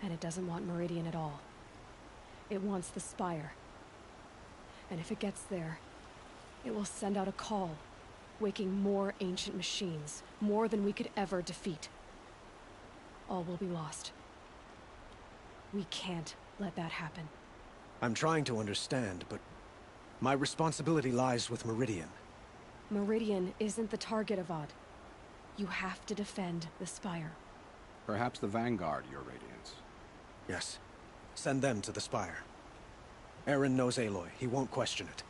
And it doesn't want Meridian at all. It wants the Spire. And if it gets there, it will send out a call, waking more ancient machines, more than we could ever defeat. All will be lost. We can't let that happen. I'm trying to understand, but my responsibility lies with Meridian. Meridian isn't the target, Avad. You have to defend the Spire. Perhaps the Vanguard, Your Radiance. Yes. Send them to the Spire. Aaron knows Aloy. He won't question it.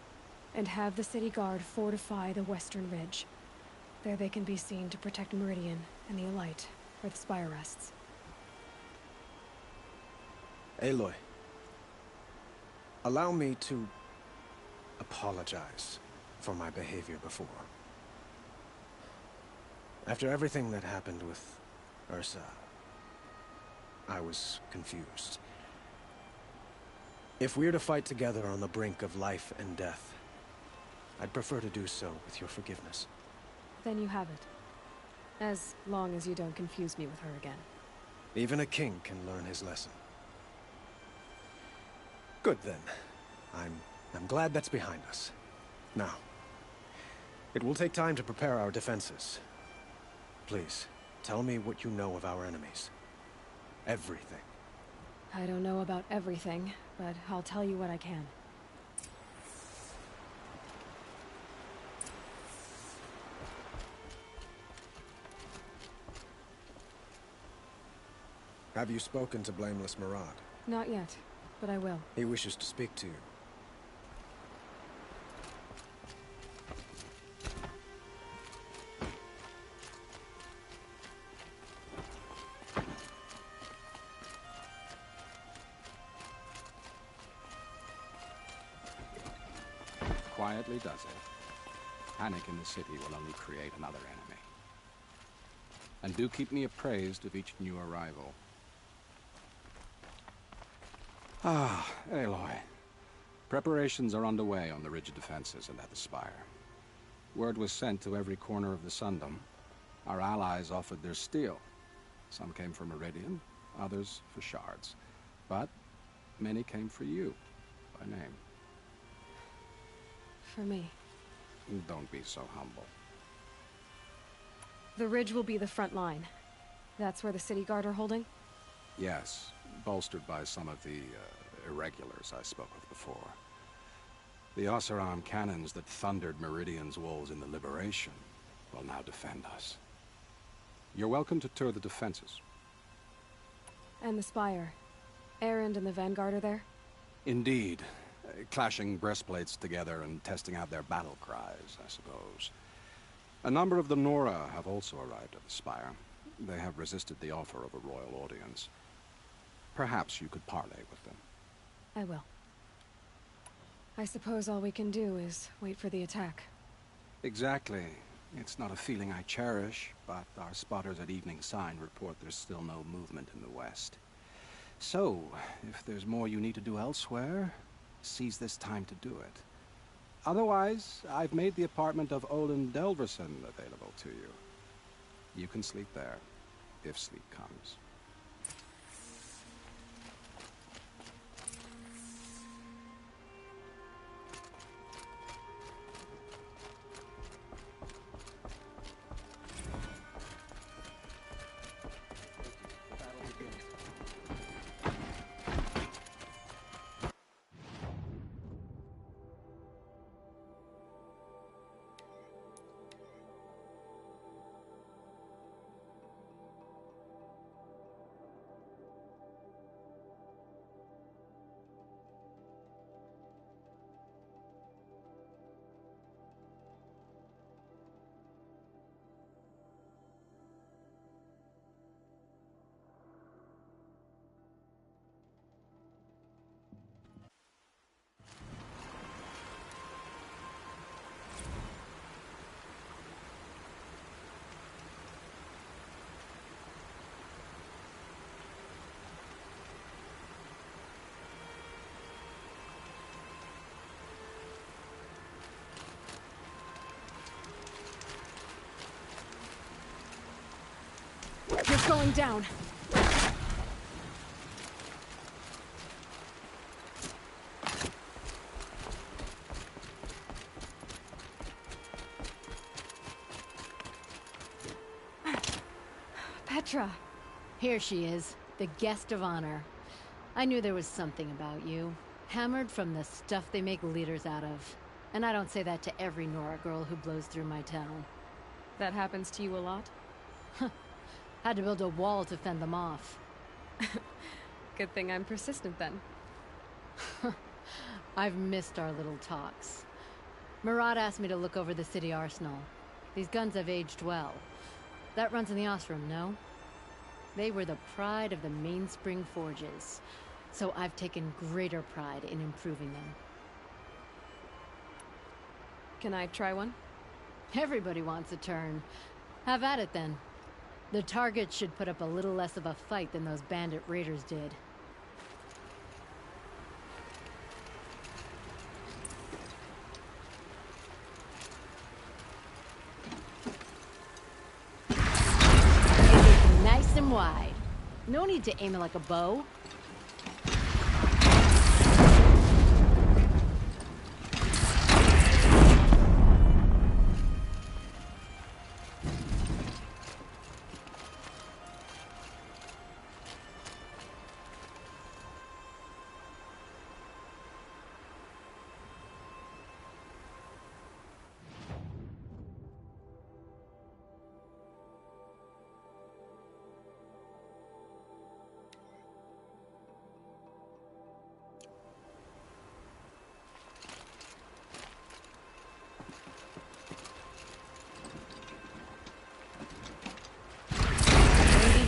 And have the city guard fortify the western ridge. There they can be seen to protect Meridian and the Elite, where the Spire rests. Aloy, allow me to apologize for my behavior before. After everything that happened with Ursa, I was confused. If we're to fight together on the brink of life and death, I'd prefer to do so with your forgiveness. Then you have it. As long as you don't confuse me with her again. Even a king can learn his lesson. Good then. I'm glad that's behind us. Now, it will take time to prepare our defenses. Please, tell me what you know of our enemies. Everything. I don't know about everything, but I'll tell you what I can. Have you spoken to Blameless Murad? Not yet, but I will. He wishes to speak to you. Quietly does it. Panic in the city will only create another enemy. And do keep me appraised of each new arrival. Ah, Aloy. Preparations are underway on the ridge defenses and at the Spire. Word was sent to every corner of the Sundom. Our allies offered their steel. Some came for Meridian, others for shards. But many came for you, by name. For me. Don't be so humble. The ridge will be the front line. That's where the city guard are holding? Yes, bolstered by some of the irregulars I spoke of before. The Oseram cannons that thundered Meridian's walls in the Liberation will now defend us. You're welcome to tour the defenses. And the Spire. Erend and the Vanguard are there? Indeed. Clashing breastplates together and testing out their battle cries, I suppose. A number of the Nora have also arrived at the Spire. They have resisted the offer of a royal audience. Perhaps you could parley with them. I will. I suppose all we can do is wait for the attack. Exactly. It's not a feeling I cherish, but our spotters at Evening Sign report there's still no movement in the west. So, if there's more you need to do elsewhere, seize this time to do it. Otherwise, I've made the apartment of Olin Delverson available to you. You can sleep there, if sleep comes. You're going down. Petra. Here she is, the guest of honor. I knew there was something about you. Hammered from the stuff they make leaders out of. And I don't say that to every Nora girl who blows through my town. That happens to you a lot? Had to build a wall to fend them off. Good thing I'm persistent then. I've missed our little talks. Murad asked me to look over the city arsenal. These guns have aged well. That runs in the Ostrom, no? They were the pride of the Mainspring Forges, so I've taken greater pride in improving them. Can I try one? Everybody wants a turn. Have at it then. The target should put up a little less of a fight than those bandit raiders did. Nice and wide. No need to aim it like a bow.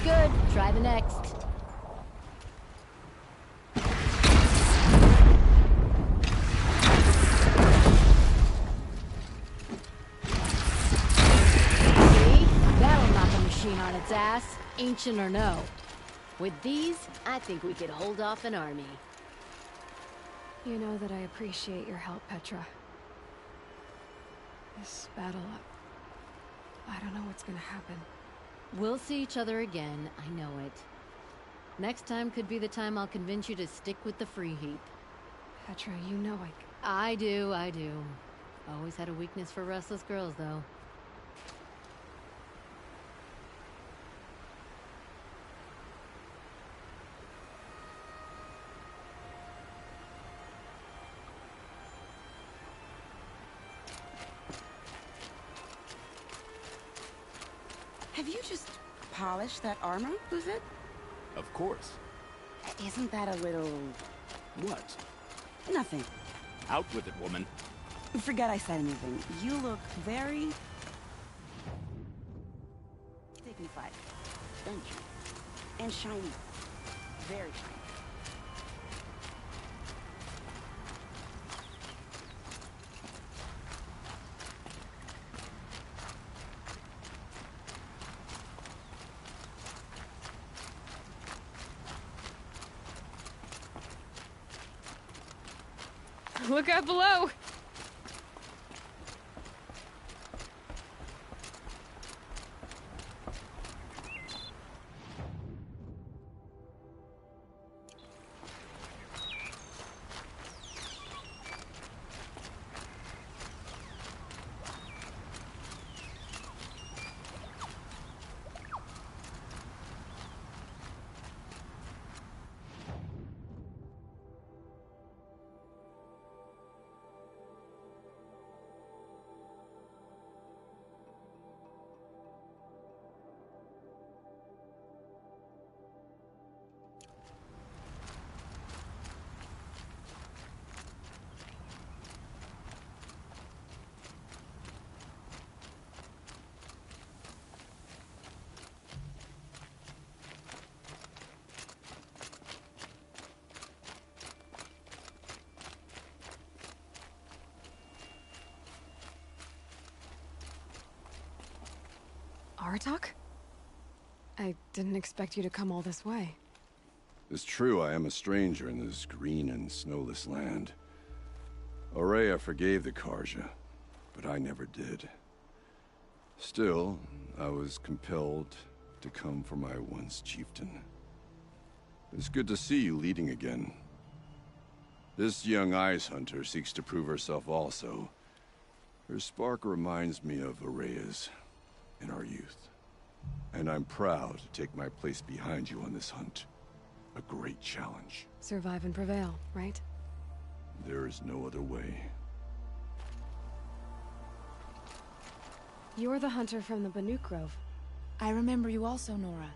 Good. Try the next. See? That'll knock a machine on its ass, ancient or no. With these, I think we could hold off an army. You know that I appreciate your help, Petra. This battle, I don't know what's gonna happen. We'll see each other again, I know it. Next time could be the time I'll convince you to stick with the free heap. Petra, you know I do. Always had a weakness for restless girls, though. Have you just polished that armor, was it? Of course. Isn't that a little... What? Nothing. Out with it, woman. Forget I said anything. You look very... dignified. Thank you. And shiny. Very shiny. Look out below! Aratak? I didn't expect you to come all this way. It's true I am a stranger in this green and snowless land. Aurea forgave the Karja, but I never did. Still, I was compelled to come for my once chieftain. It's good to see you leading again. This young ice hunter seeks to prove herself also. Her spark reminds me of Araya's in our youth. And I'm proud to take my place behind you on this hunt. A great challenge. Survive and prevail, right? There is no other way. You're the hunter from the Banuk Grove. I remember you also, Nora.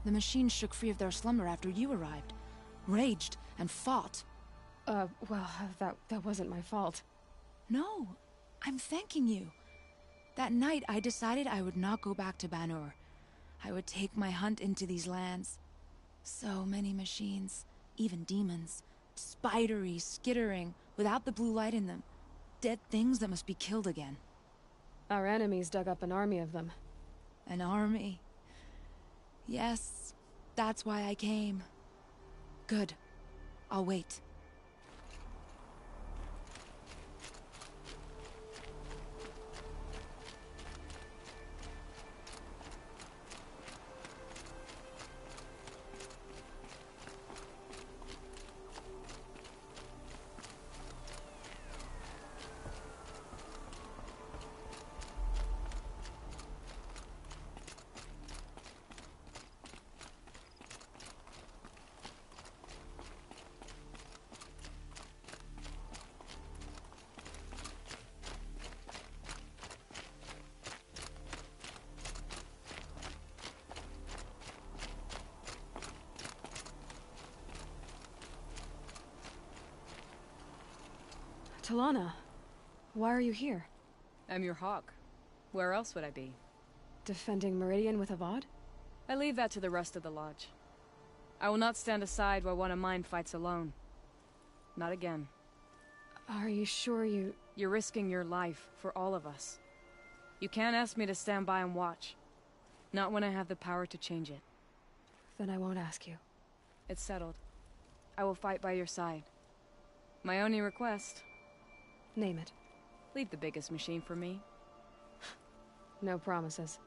The machines shook free of their slumber after you arrived. Raged and fought. Well, that wasn't my fault. No, I'm thanking you. That night, I decided I would not go back to Banur. I would take my hunt into these lands. So many machines, even demons. Spidery, skittering, without the blue light in them. Dead things that must be killed again. Our enemies dug up an army of them. An army? Yes, that's why I came. Good. I'll wait. Talana, why are you here? I'm your hawk. Where else would I be? Defending Meridian with Avad? I leave that to the rest of the Lodge. I will not stand aside while one of mine fights alone. Not again. Are you sure you... You're risking your life for all of us. You can't ask me to stand by and watch. Not when I have the power to change it. Then I won't ask you. It's settled. I will fight by your side. My only request... Name it. Leave the biggest machine for me. No promises.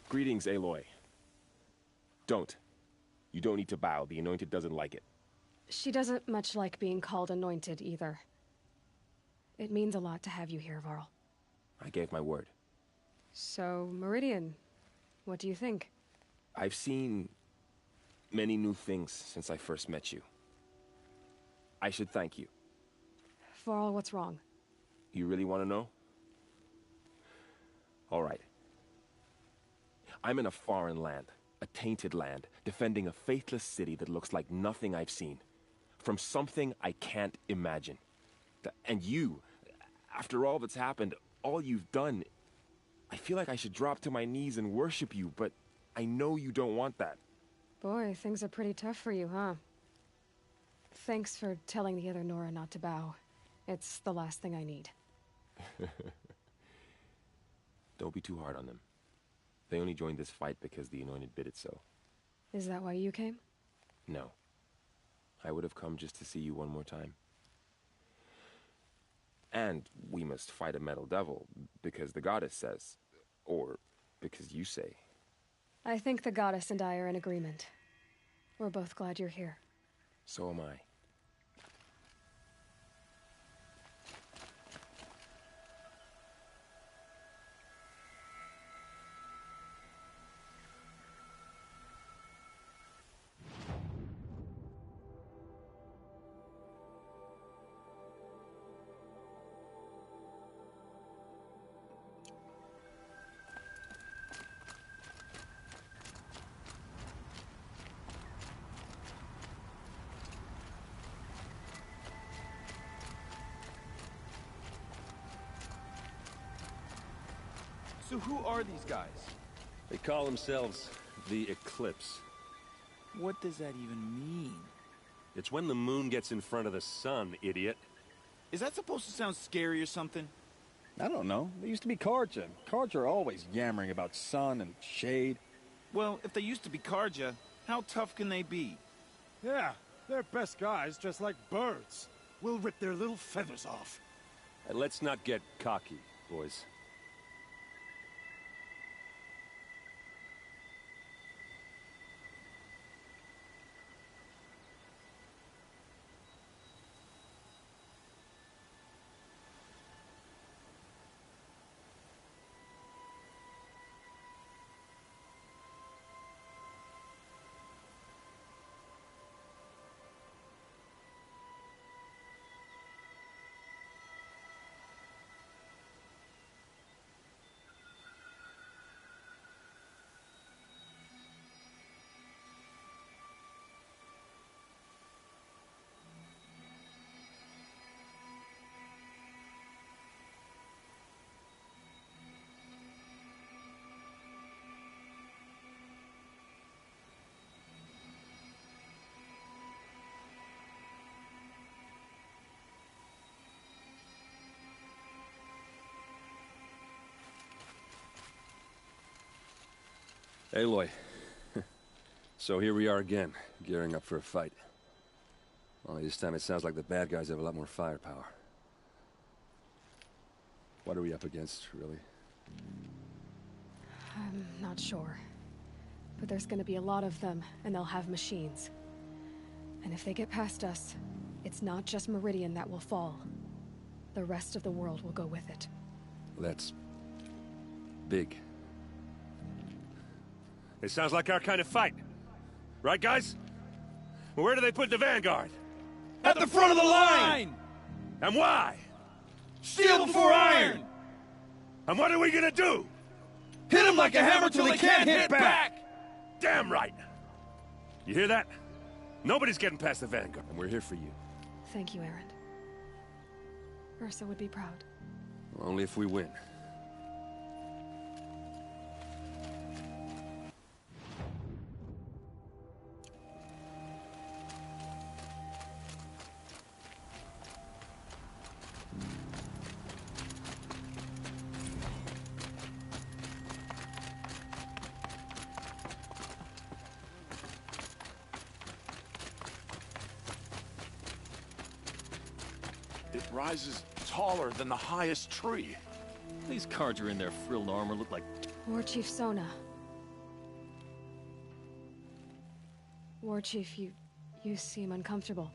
Greetings, Aloy. Don't. You don't need to bow. The Anointed doesn't like it. She doesn't much like being called Anointed, either. It means a lot to have you here, Varl. I gave my word. So, Meridian, what do you think? I've seen many new things since I first met you. I should thank you. Varl, what's wrong? You really want to know? All right. I'm in a foreign land, a tainted land, defending a faithless city that looks like nothing I've seen. From something I can't imagine. And you, after all that's happened, all you've done, I feel like I should drop to my knees and worship you, but I know you don't want that. Boy, things are pretty tough for you, huh? Thanks for telling the other Nora not to bow. It's the last thing I need. Don't be too hard on them. They only joined this fight because the Anointed bid it so. Is that why you came? No. I would have come just to see you one more time. And we must fight a metal devil, because the goddess says. Or because you say. I think the goddess and I are in agreement. We're both glad you're here. So am I. So who are these guys? They call themselves the Eclipse. What does that even mean? It's when the moon gets in front of the sun, idiot. Is that supposed to sound scary or something? I don't know. They used to be Karja. Karja are always yammering about sun and shade. Well, if they used to be Karja, how tough can they be? Yeah, they're best guys dressed like birds. We'll rip their little feathers off. And let's not get cocky, boys. Aloy. So here we are again, gearing up for a fight. Only this time it sounds like the bad guys have a lot more firepower. What are we up against, really? I'm not sure. But there's gonna be a lot of them, and they'll have machines. And if they get past us, it's not just Meridian that will fall. The rest of the world will go with it. That's big. It sounds like our kind of fight. Right, guys? Where do they put the Vanguard? At the front of the line! And why? Steel before iron! And what are we gonna do? Hit them like a hammer till they can't hit back! Damn right! You hear that? Nobody's getting past the Vanguard, and we're here for you. Thank you, Erend. Ursa would be proud. Only if we win. It rises taller than the highest tree. These Karja in their frilled armor look like... War Chief Sona. War Chief, you seem uncomfortable.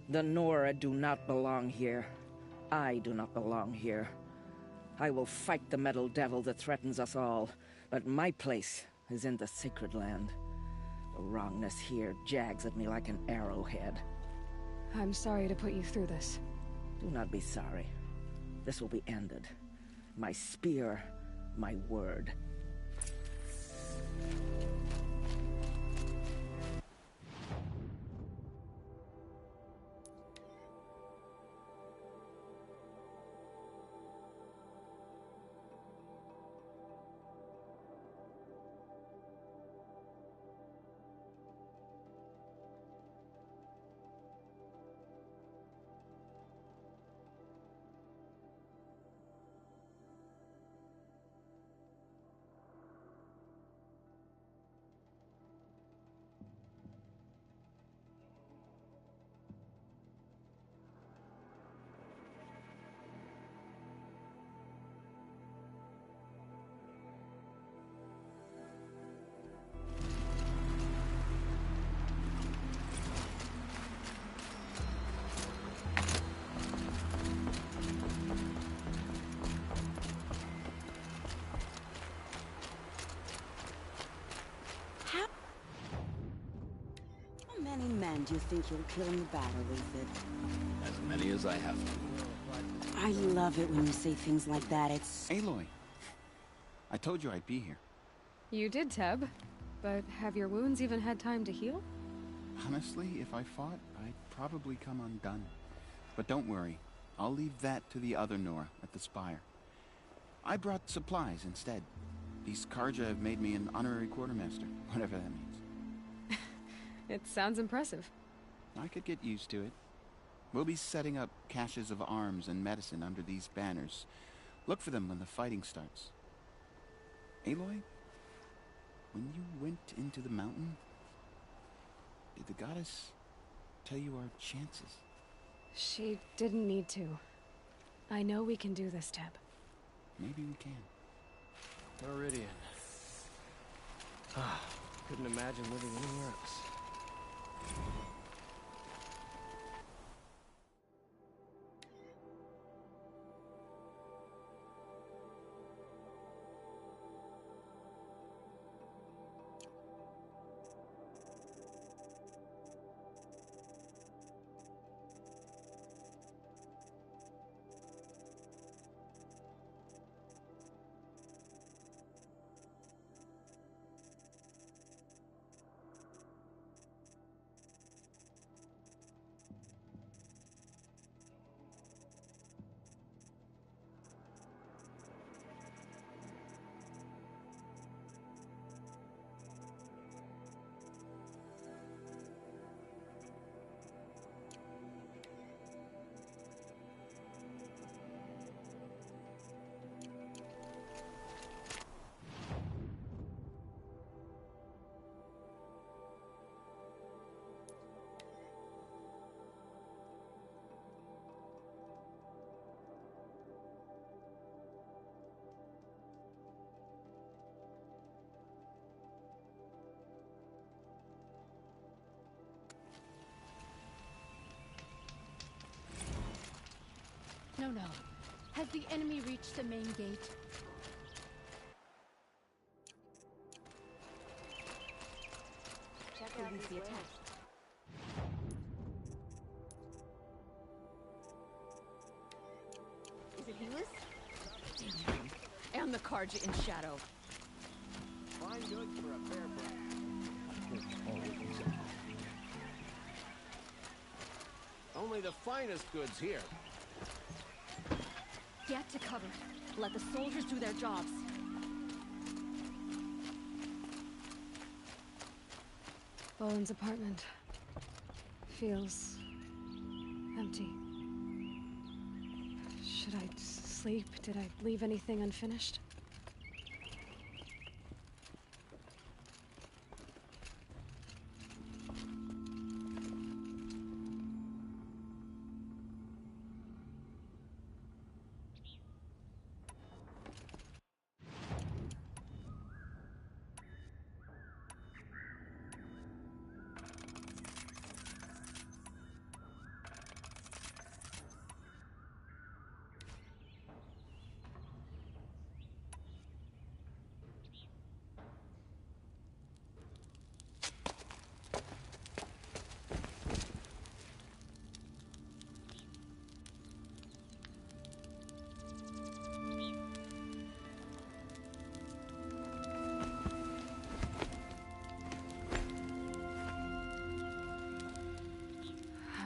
The Nora do not belong here. I do not belong here. I will fight the metal devil that threatens us all, but my place is in the sacred land. The wrongness here jags at me like an arrowhead. I'm sorry to put you through this. Do not be sorry. This will be ended. My spear, my word. men do you think you'll kill in the battle, Ethan? As many as I have to. I love it when you say things like that. It's... Aloy, I told you I'd be here. You did, Teb. But have your wounds even had time to heal? Honestly, if I fought, I'd probably come undone. But don't worry. I'll leave that to the other Nora at the Spire. I brought supplies instead. These Karja have made me an honorary quartermaster, whatever that means. It sounds impressive. I could get used to it. We'll be setting up caches of arms and medicine under these banners. Look for them when the fighting starts. Aloy, when you went into the mountain, did the goddess tell you our chances? She didn't need to. I know we can do this, Teb. Maybe we can. Meridian. Couldn't imagine living anywhere else. No. Has the enemy reached the main gate? Check out the attack. Is it healers? Damn them. And the Karja in shadow. Fine goods for a fair price. Only the finest goods here. Get to cover. Let the soldiers do their jobs. Bowen's apartment feels empty. Should I sleep? Did I leave anything unfinished?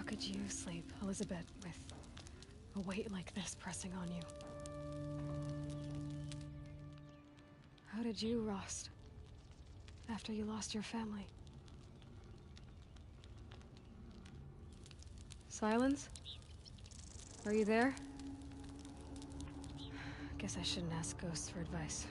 Could you sleep, Elizabeth, with a weight like this pressing on you? How did you, Rost, after you lost your family? Silence? Are you there? Guess I shouldn't ask ghosts for advice.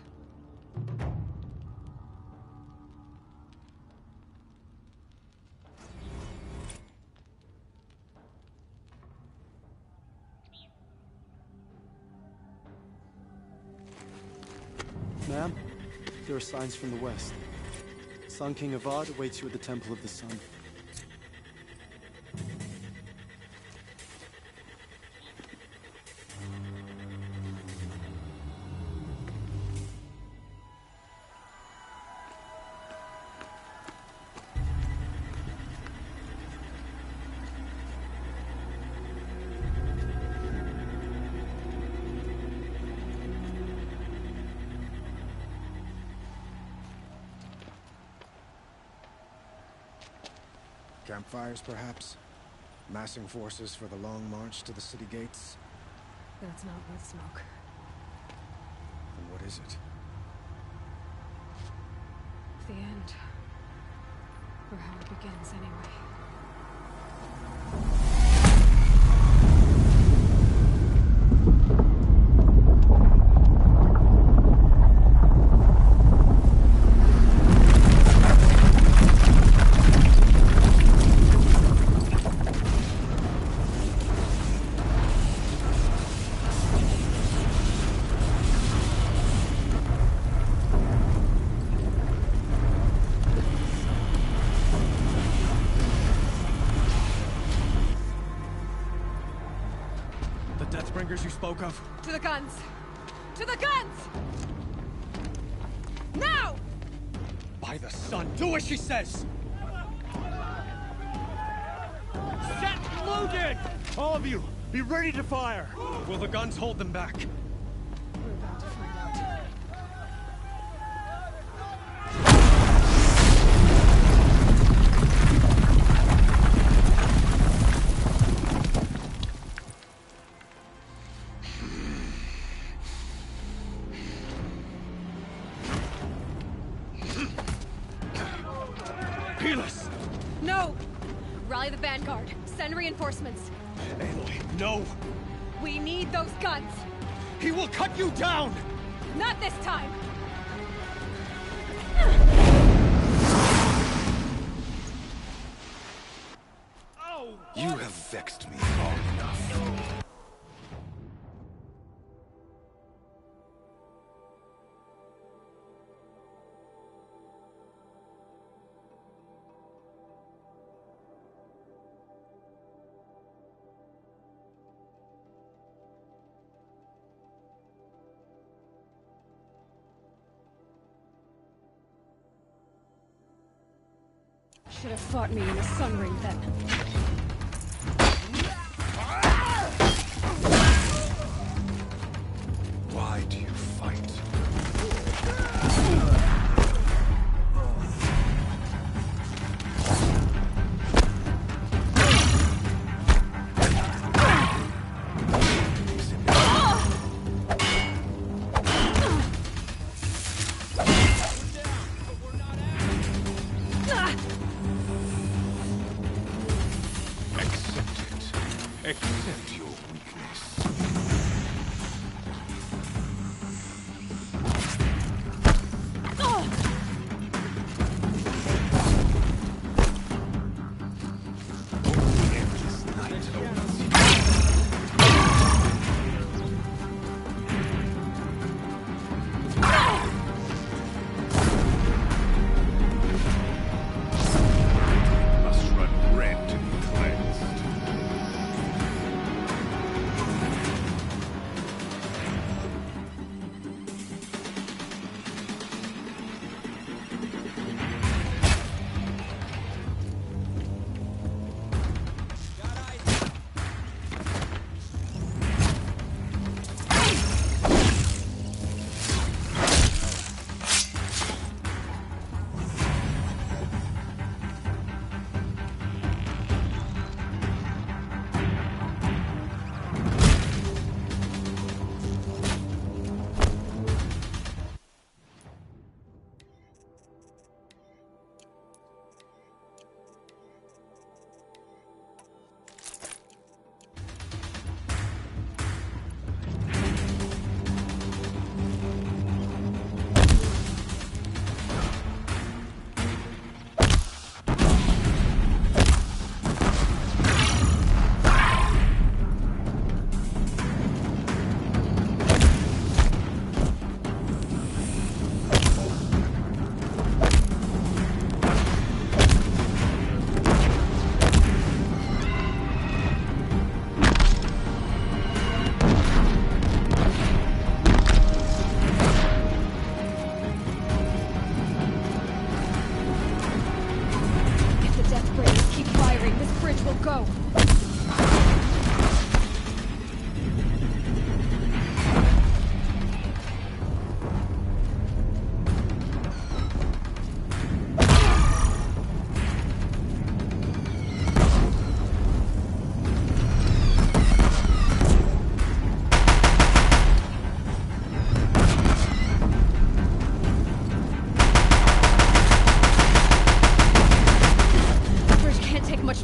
Ma'am, there are signs from the west. Sun King Avad awaits you at the Temple of the Sun. Campfires, perhaps? Massing forces for the long march to the city gates? That's not worth smoke. And what is it? The end. Or how it begins, anyway. You spoke of? To the guns! To the guns! Now! By the sun, do as she says! Set loaded! All of you, be ready to fire! Will the guns hold them back? We're about to find out. No! Rally the vanguard. Send reinforcements. Aloy, no! We need those guns! He will cut you down! Not this time! You have vexed me long enough. Should have fought me in the sun ring then. Why do you fight? Accept your weakness. Go!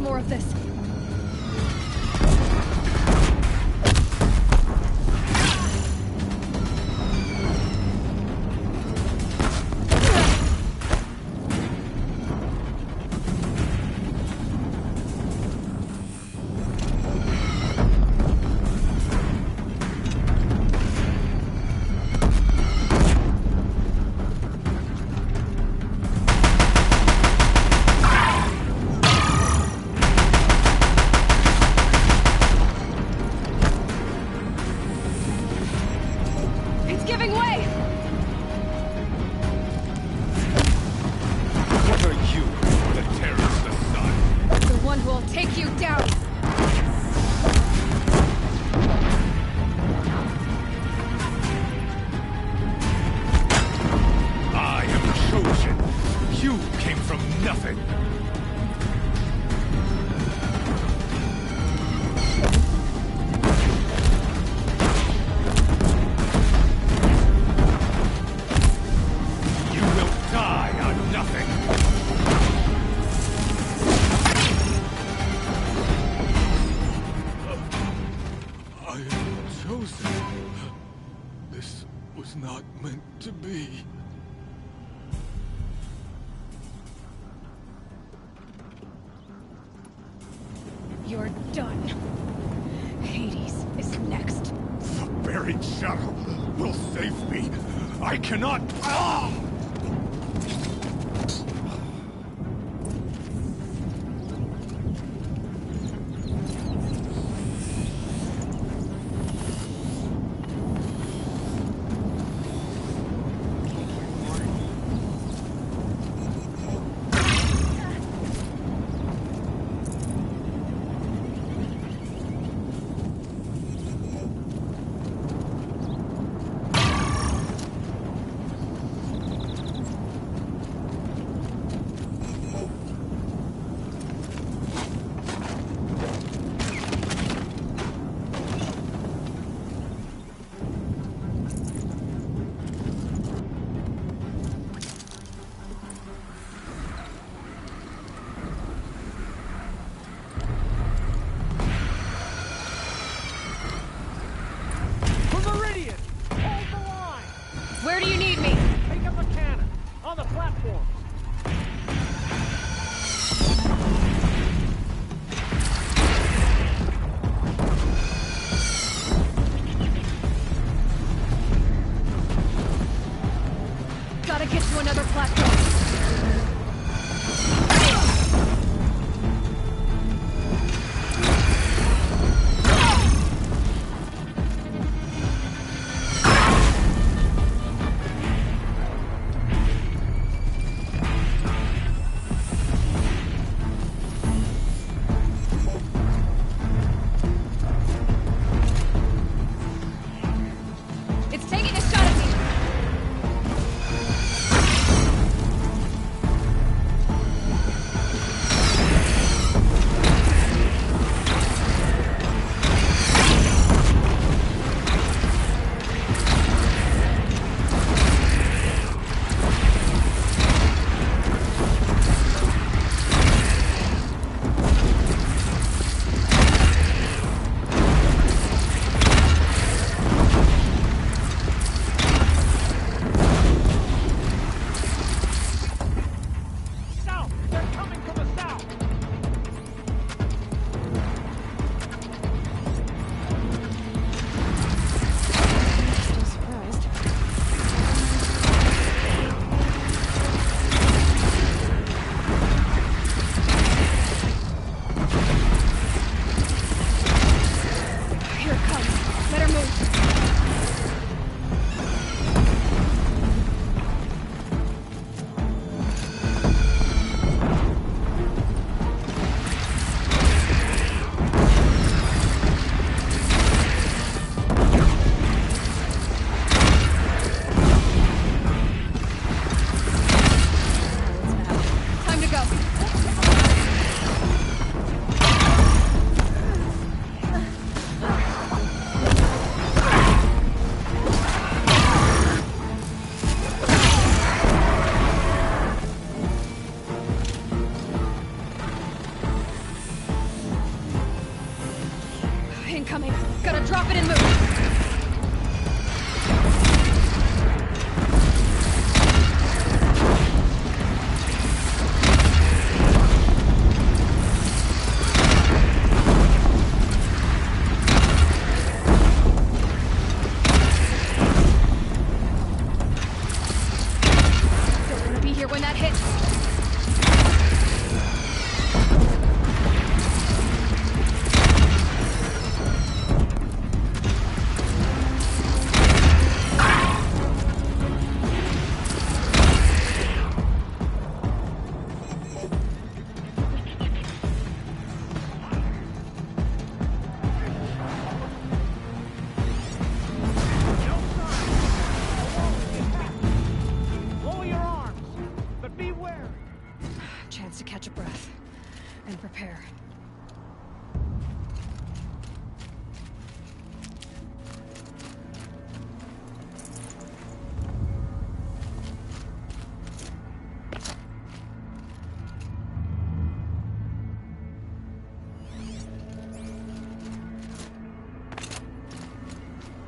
more of this. You're done. Hades is next. The buried shadow will save me. I cannot... Ah! Drop it and move. When that hits. To catch a breath and prepare.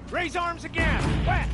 Raise arms again! West!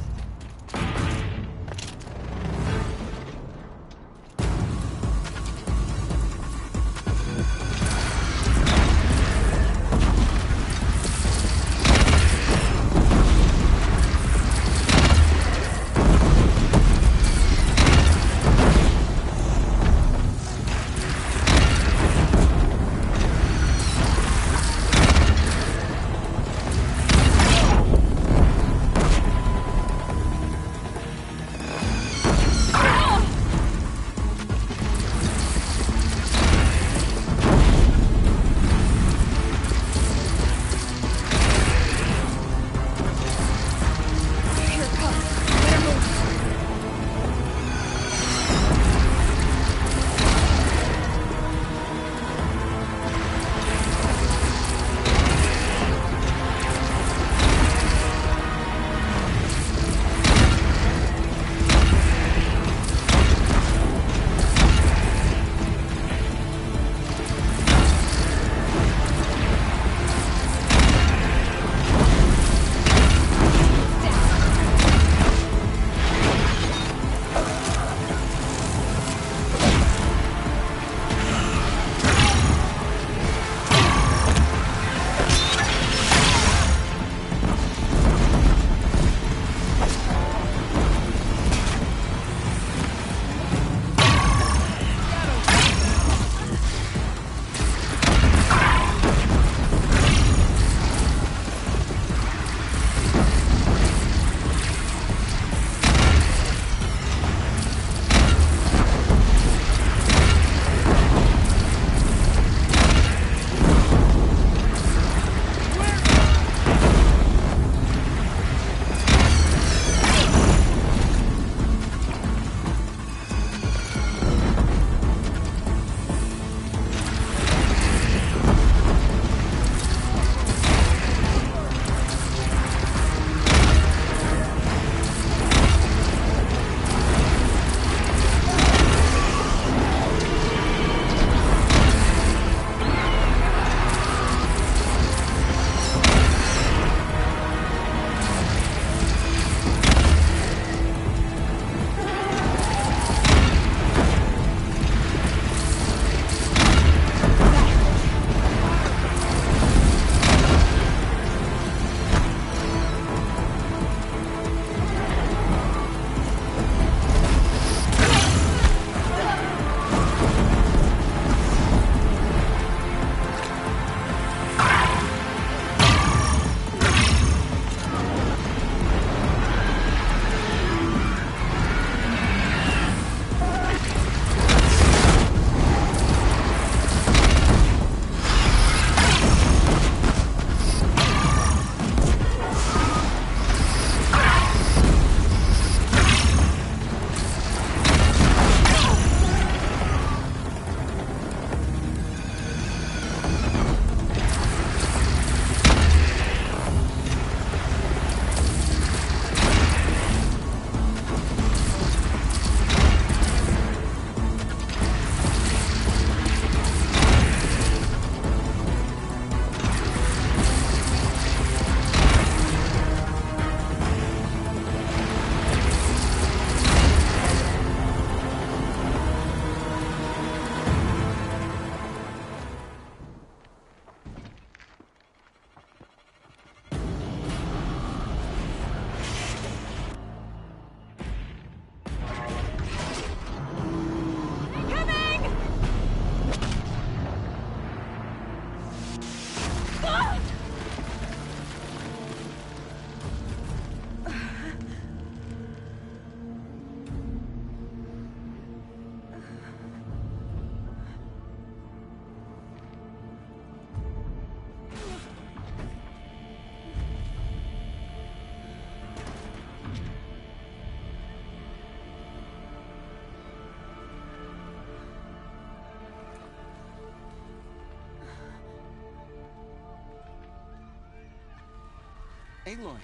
Aloy!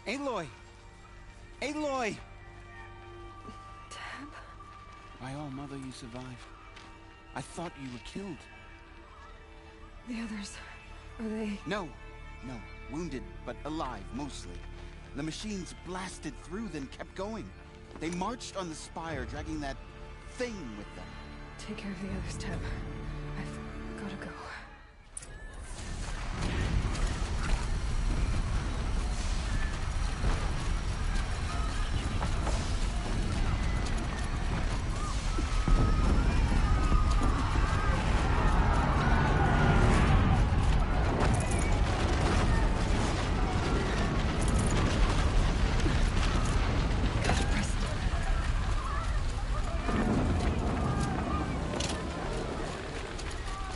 Aloy! Aloy! Tab? By all, Mother, you survived. I thought you were killed. The others, are they... No. Wounded, but alive, mostly. The machines blasted through, then kept going. They marched on the spire, dragging that thing with them. Take care of the others, Tab. I've gotta go.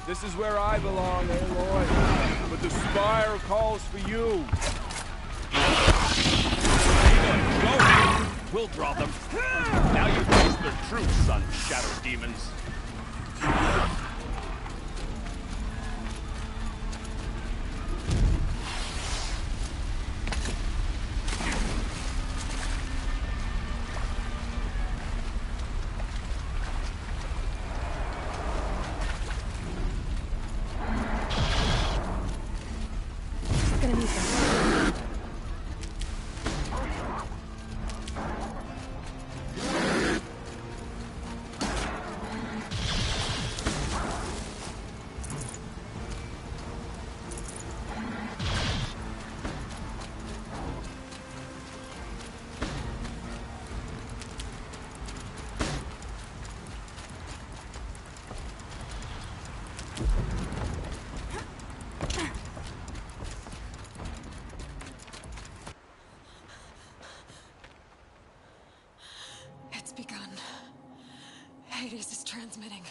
This is where I belong, Aloy. But the Spire calls for you. Go! We'll draw them. Now you face their true son, Shadow Demons. It's begun. Hades is transmitting.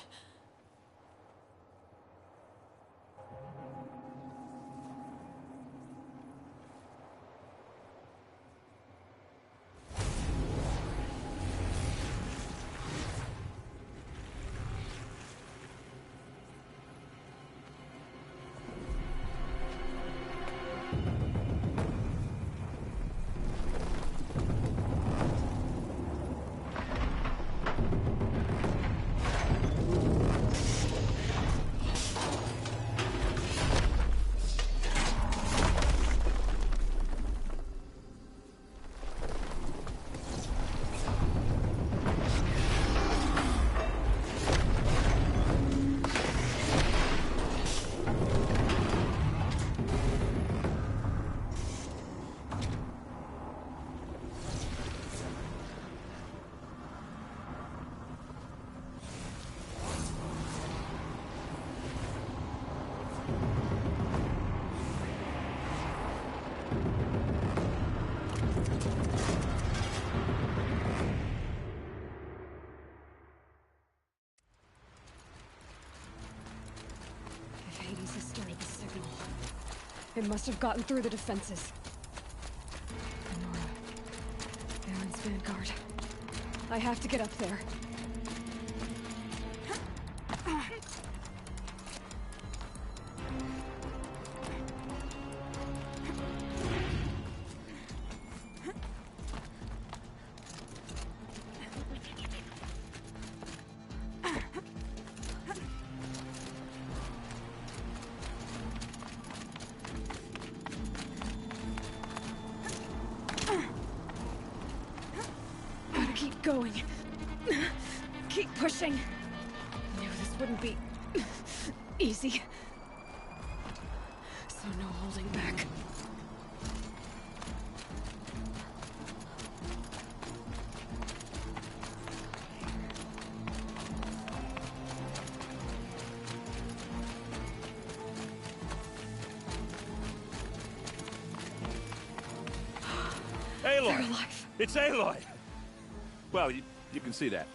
It must have gotten through the defenses. Nora. Aaron's vanguard. I have to get up there. Going. Keep pushing. Knew this wouldn't be easy. So no holding back. Aloy! It's Aloy! Well, you can see that.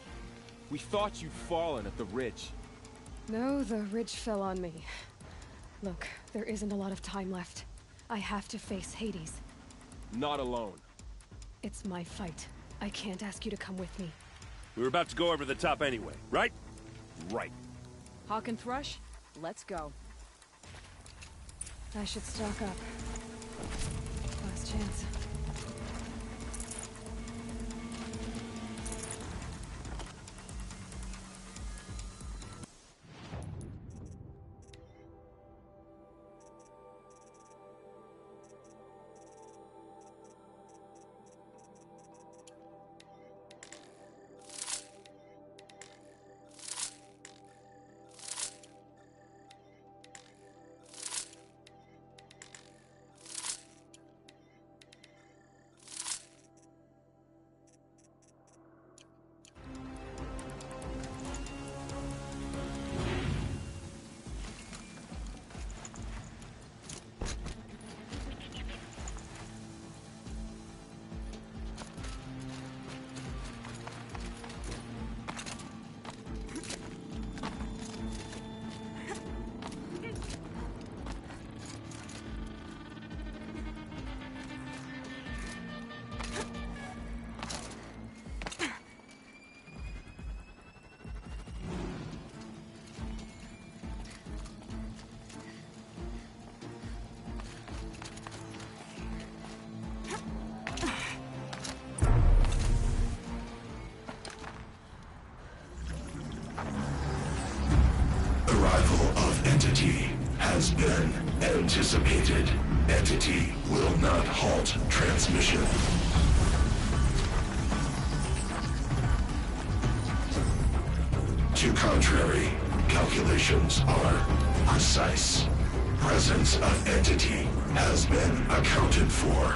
We thought you'd fallen at the ridge. No, the ridge fell on me. Look, there isn't a lot of time left. I have to face Hades. Not alone. It's my fight. I can't ask you to come with me. We were about to go over the top anyway, right? Right. Hawk and Thrush, let's go. I should stock up. Last chance. Entity has been anticipated. Entity will not halt transmission. To contrary, calculations are precise. Presence of entity has been accounted for.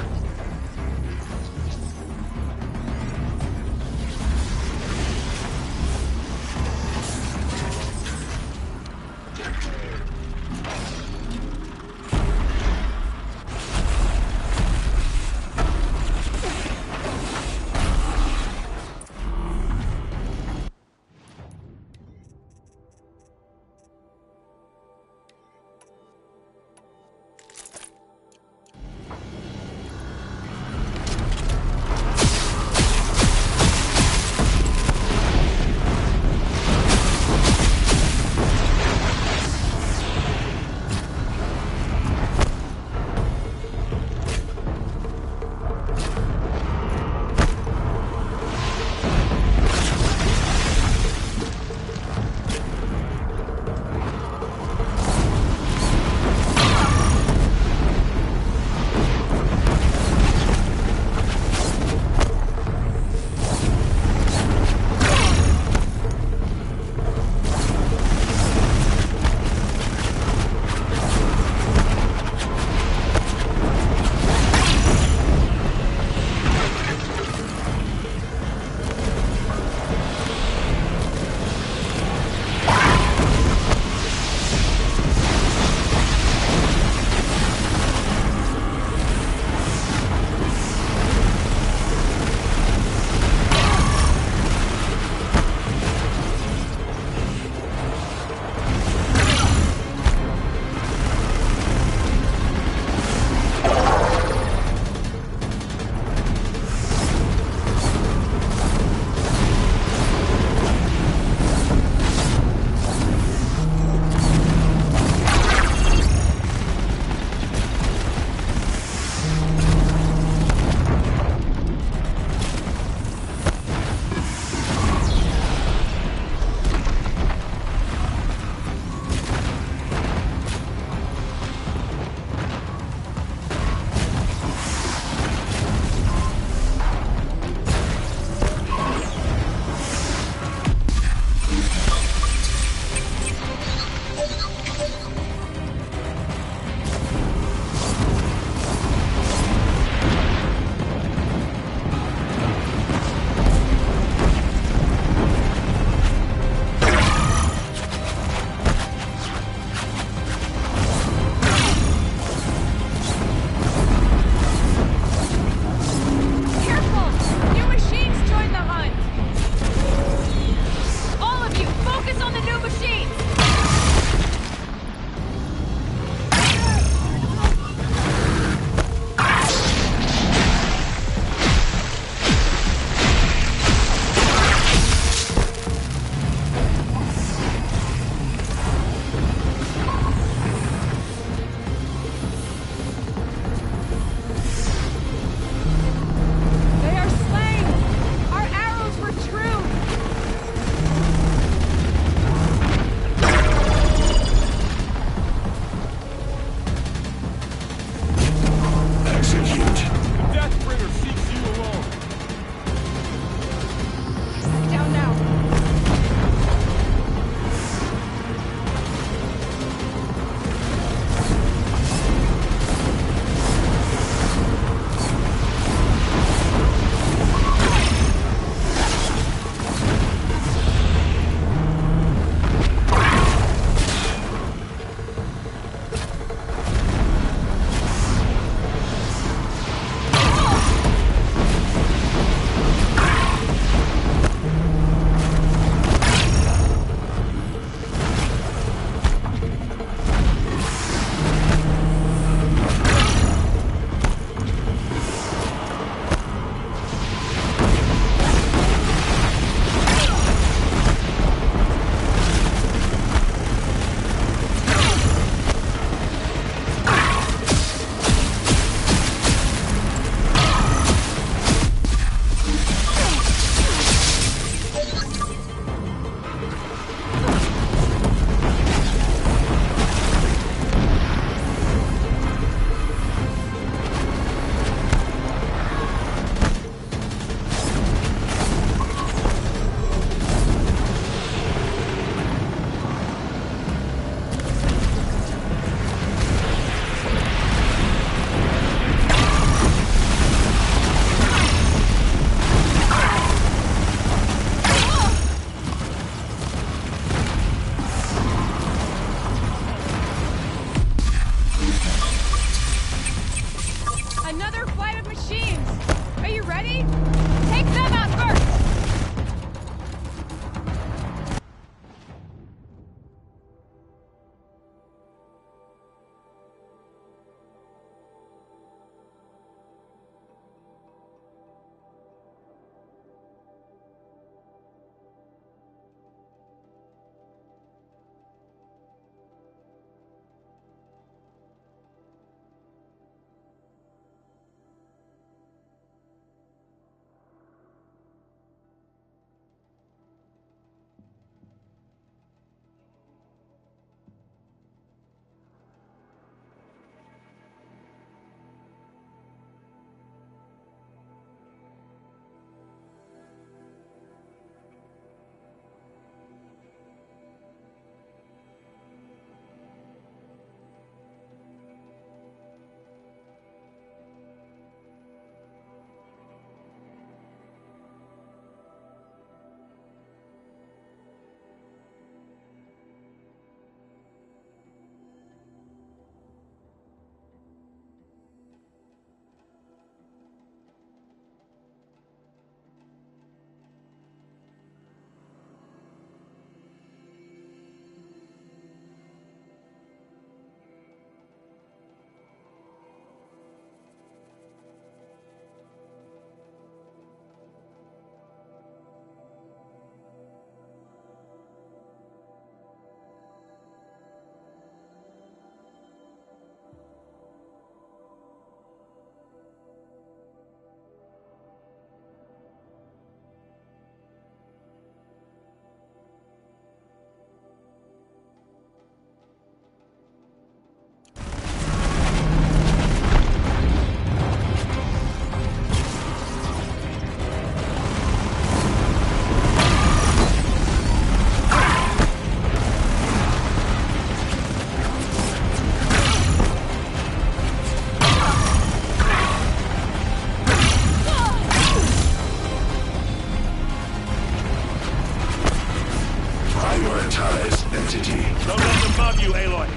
with you, Aloy.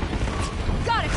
Got it!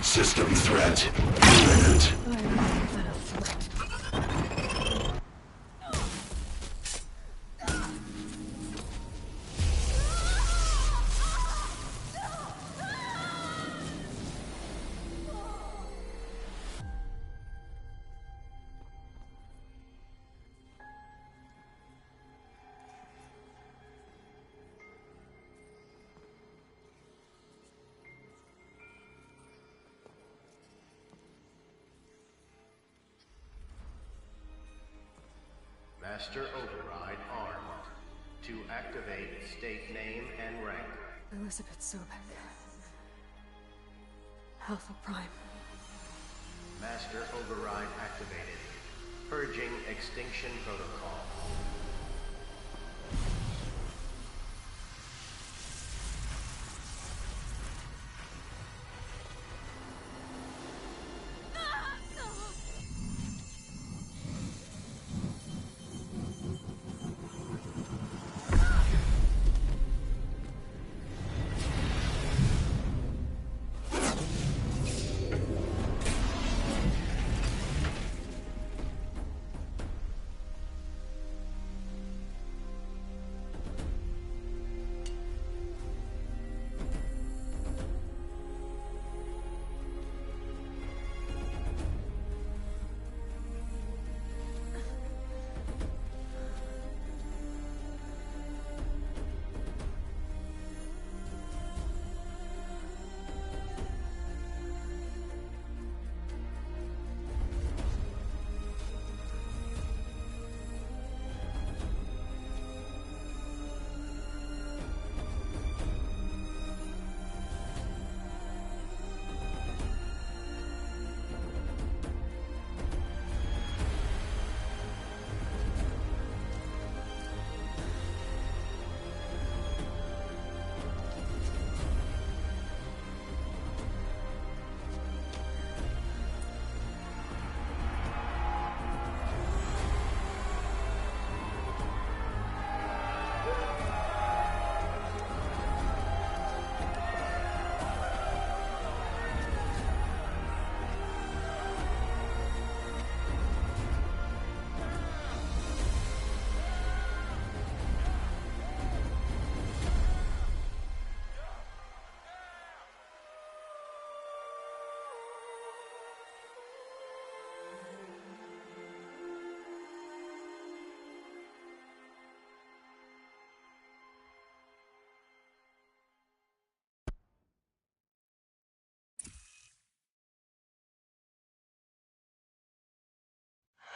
System threat imminent. Master Override armed. To activate, state name and rank. Elizabeth Sobek. Alpha Prime. Master Override activated. Purging Extinction Protocol.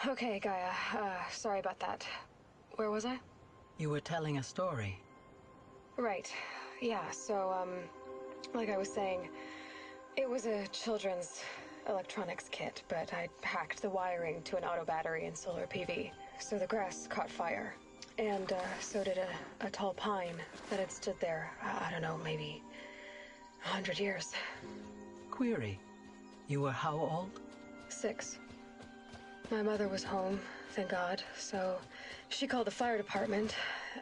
Okay, Gaia. Sorry about that. Where was I? You were telling a story. Right. Yeah, so, like I was saying, it was a children's electronics kit, but I hacked the wiring to an auto battery and solar PV, so the grass caught fire. And, so did a tall pine that had stood there, I don't know, maybe 100 years. Query. You were how old? 6. My mother was home, thank God, so she called the fire department,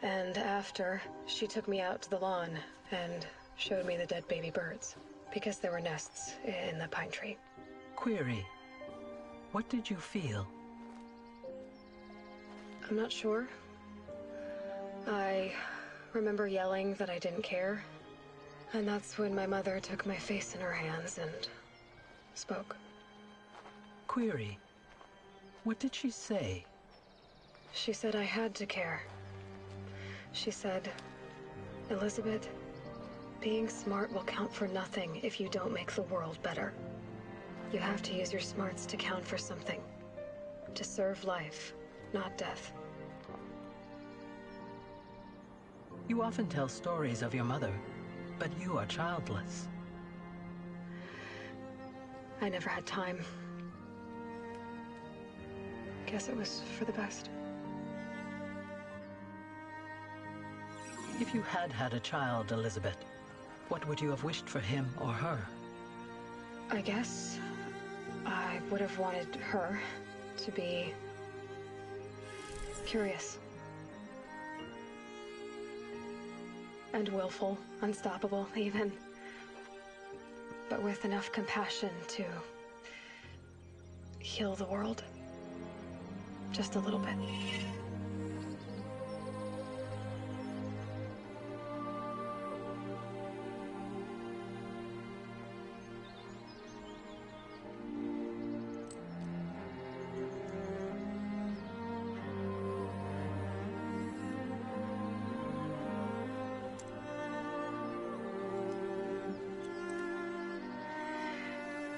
and after, she took me out to the lawn and showed me the dead baby birds, because there were nests in the pine tree. Query. What did you feel? I'm not sure. I remember yelling that I didn't care, and that's when my mother took my face in her hands and spoke. Query. What did she say? She said I had to care. She said, Elizabeth, being smart will count for nothing if you don't make the world better. You have to use your smarts to count for something. To serve life, not death. You often tell stories of your mother, but you are childless. I never had time. Guess it was for the best. If you had had a child, Elizabeth, what would you have wished for him or her? I guess I would have wanted her to be curious. And willful, unstoppable, even. But with enough compassion to heal the world. Just a little bit.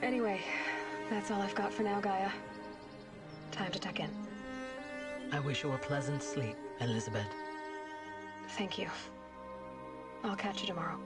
Anyway, that's all I've got for now, Gaia. Time to tuck in. I wish you a pleasant sleep, Elizabeth. Thank you. I'll catch you tomorrow.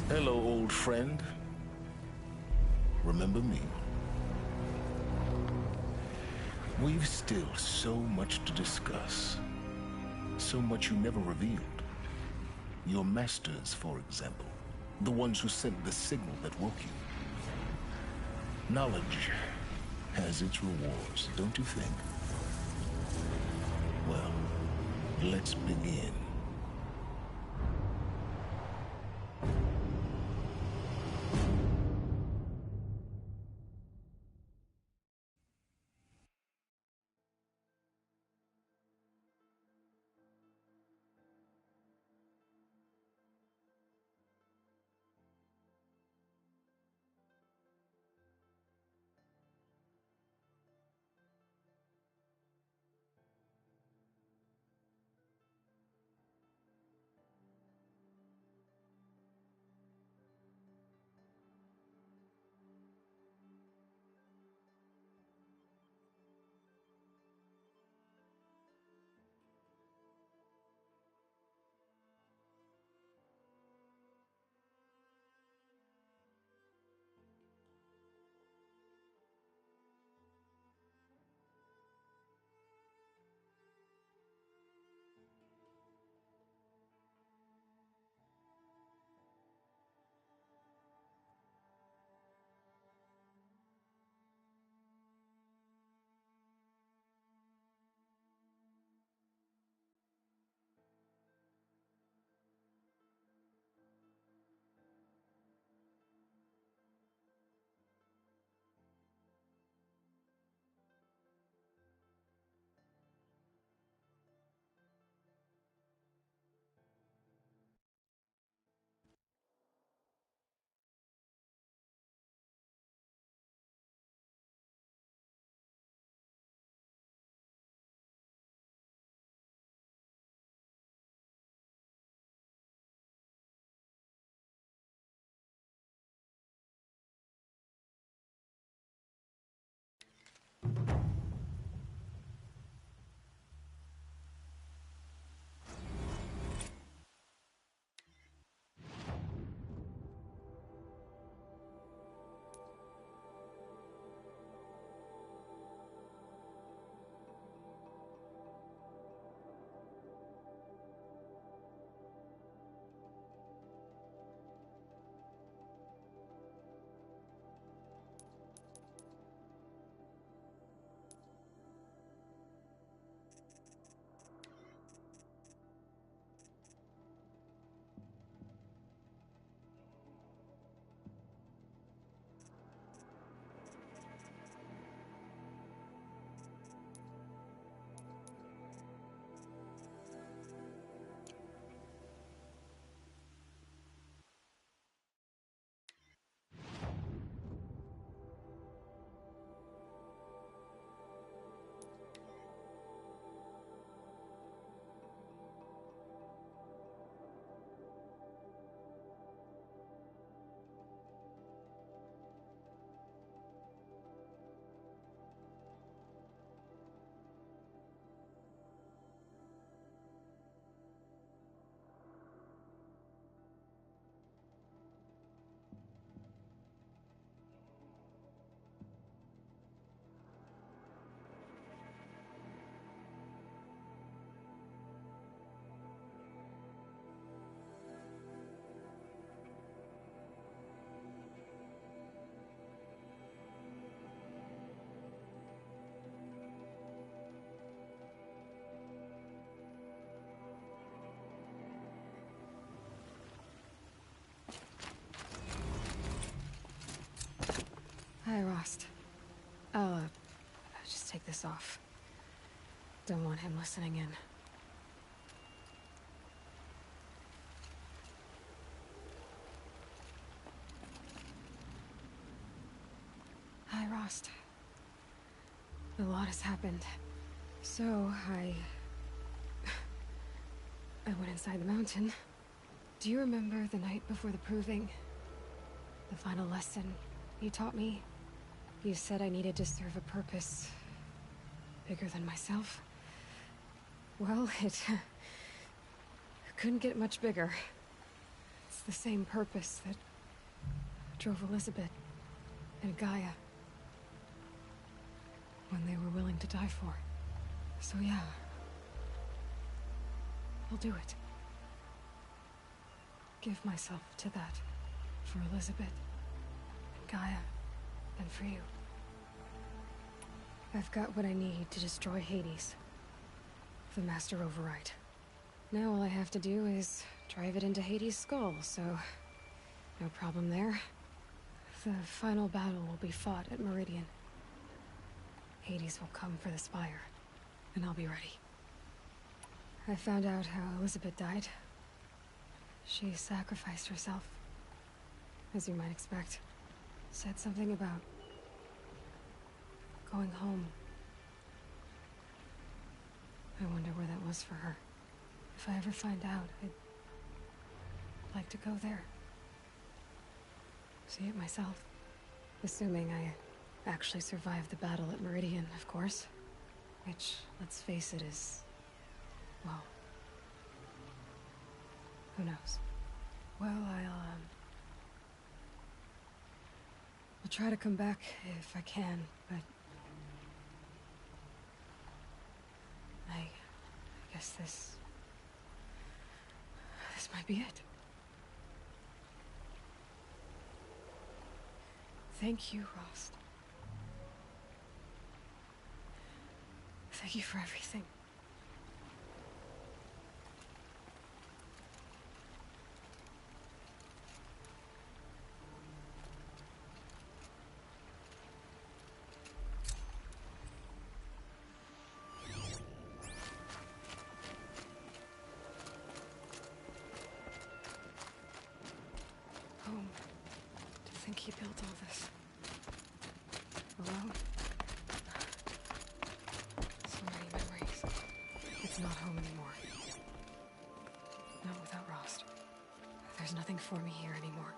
Hello, old friend. Remember me? We've still so much to discuss. So much you never revealed. Your masters, for example. The ones who sent the signal that woke you. Knowledge has its rewards, don't you think? Well, let's begin. Hi, Rost. I'll just take this off. Don't want him listening in. Hi, Rost. A lot has happened. So, I went inside the mountain. Do you remember the night before the proving? The final lesson you taught me? You said I needed to serve a purpose bigger than myself. Well, it couldn't get much bigger. It's the same purpose that drove Elizabeth and Gaia when they were willing to die for. So yeah, I'll do it. Give myself to that. For Elizabeth, and Gaia, and for you. I've got what I need to destroy Hades. The Master Override. Now all I have to do is drive it into Hades' skull, so no problem there. The final battle will be fought at Meridian. Hades will come for the Spire, and I'll be ready. I found out how Elizabeth died. She sacrificed herself, as you might expect. Said something about going home. I wonder where that was for her. If I ever find out, I'd like to go there. See it myself. Assuming I actually survived the battle at Meridian, of course. Which, let's face it, is... well... who knows? Well, I'll try to come back if I can, but... I guess this might be it. Thank you, Rost. Thank you for everything. Home. To think he built all this. Alone. So many memories. It's not home anymore. Not without Rost. There's nothing for me here anymore.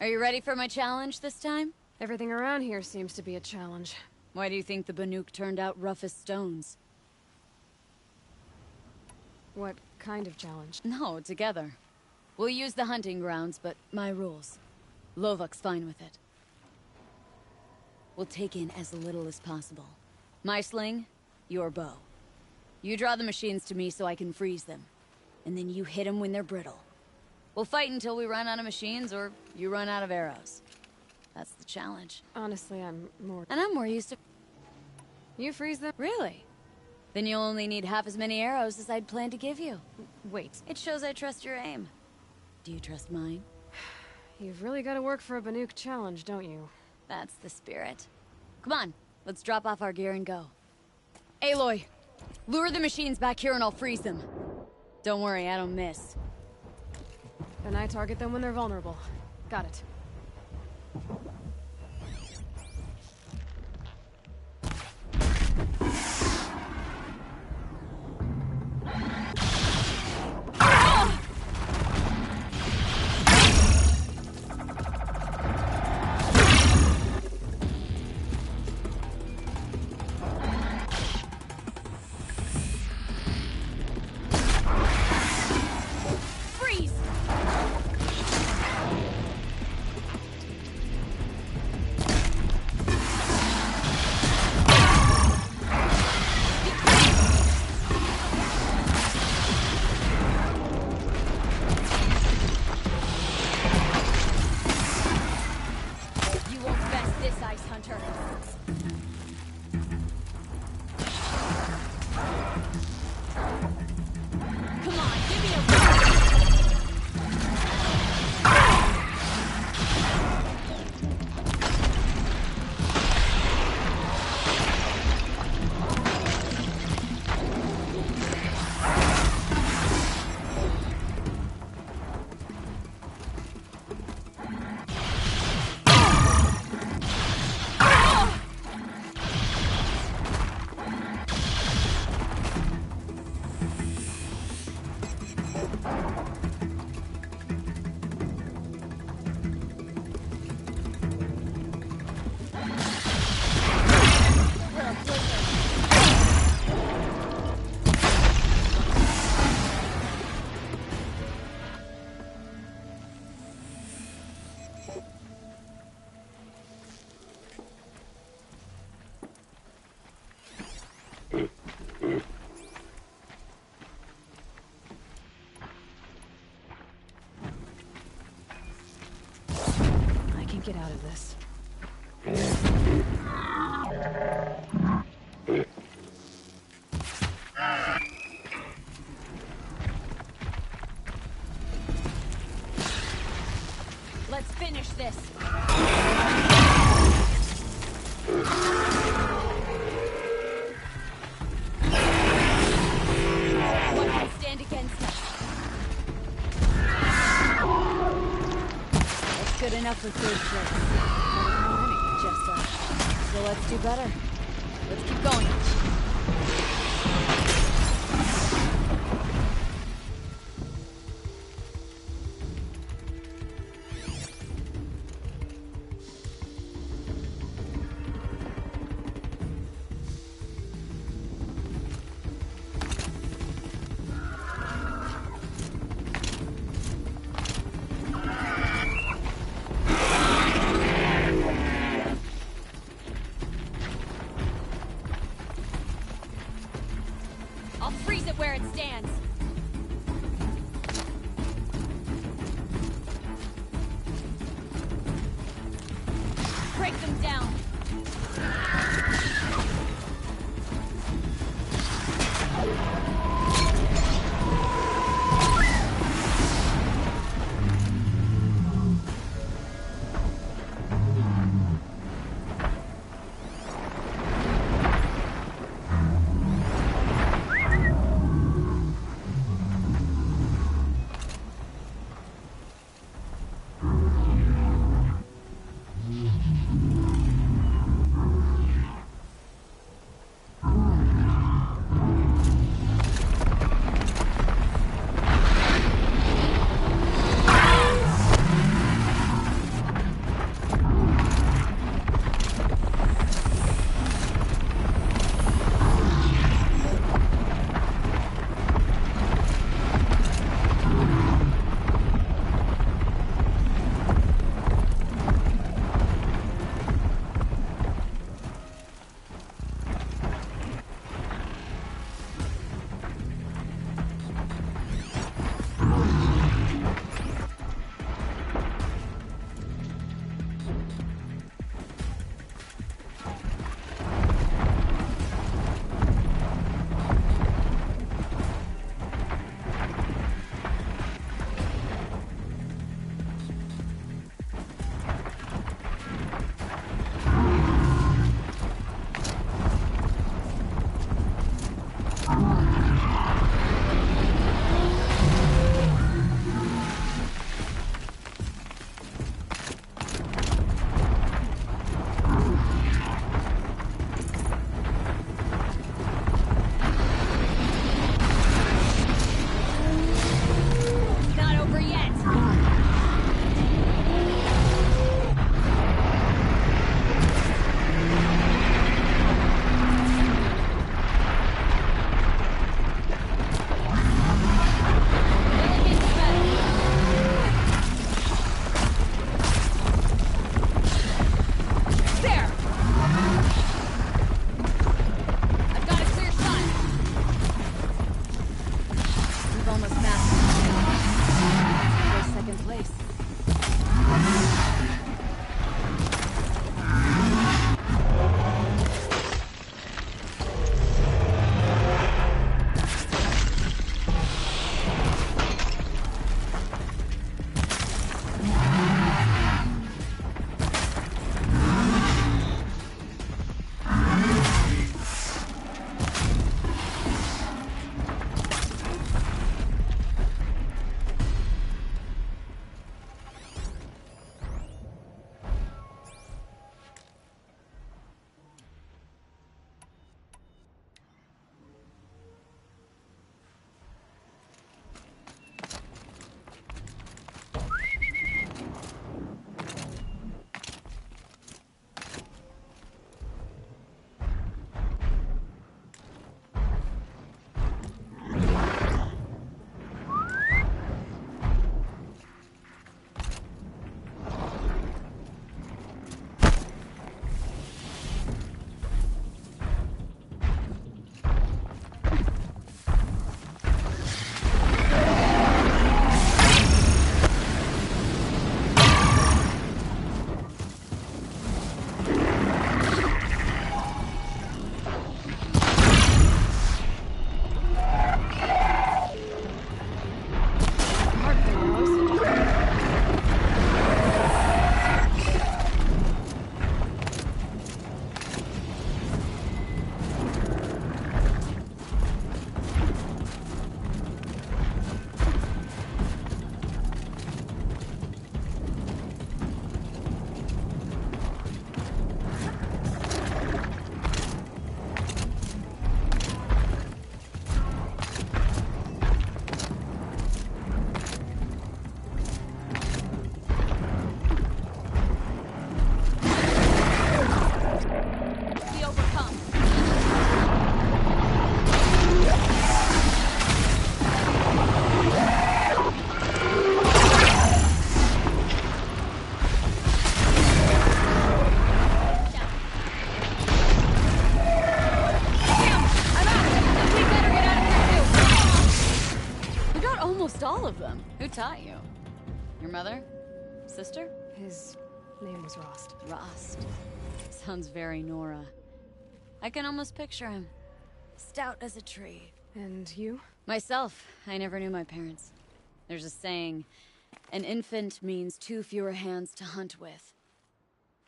Are you ready for my challenge this time? Everything around here seems to be a challenge. Why do you think the Banuk turned out rough as stones? What kind of challenge? No, together. We'll use the hunting grounds, but my rules. Lovok's fine with it. We'll take in as little as possible. My sling, your bow. You draw the machines to me so I can freeze them. And then you hit them when they're brittle. We'll fight until we run out of machines or you run out of arrows. That's the challenge. Honestly, I'm more used to... You freeze them? Really? Then you'll only need half as many arrows as I'd planned to give you. Wait. It shows I trust your aim. Do you trust mine? You've really got to work for a Banuk challenge, don't you? That's the spirit. Come on, let's drop off our gear and go. Aloy, lure the machines back here and I'll freeze them. Don't worry, I don't miss. Then I target them when they're vulnerable. Got it. Get out of this. Let's finish this. What can stand against us? Good enough for third place. Just us. So let's do better. Let's keep going. Where it stands. Break them down. taught you? Your mother? Sister? His name was Rost. Rost. Sounds very Nora. I can almost picture him. Stout as a tree. And you? Myself. I never knew my parents. There's a saying, an infant means 2 fewer hands to hunt with.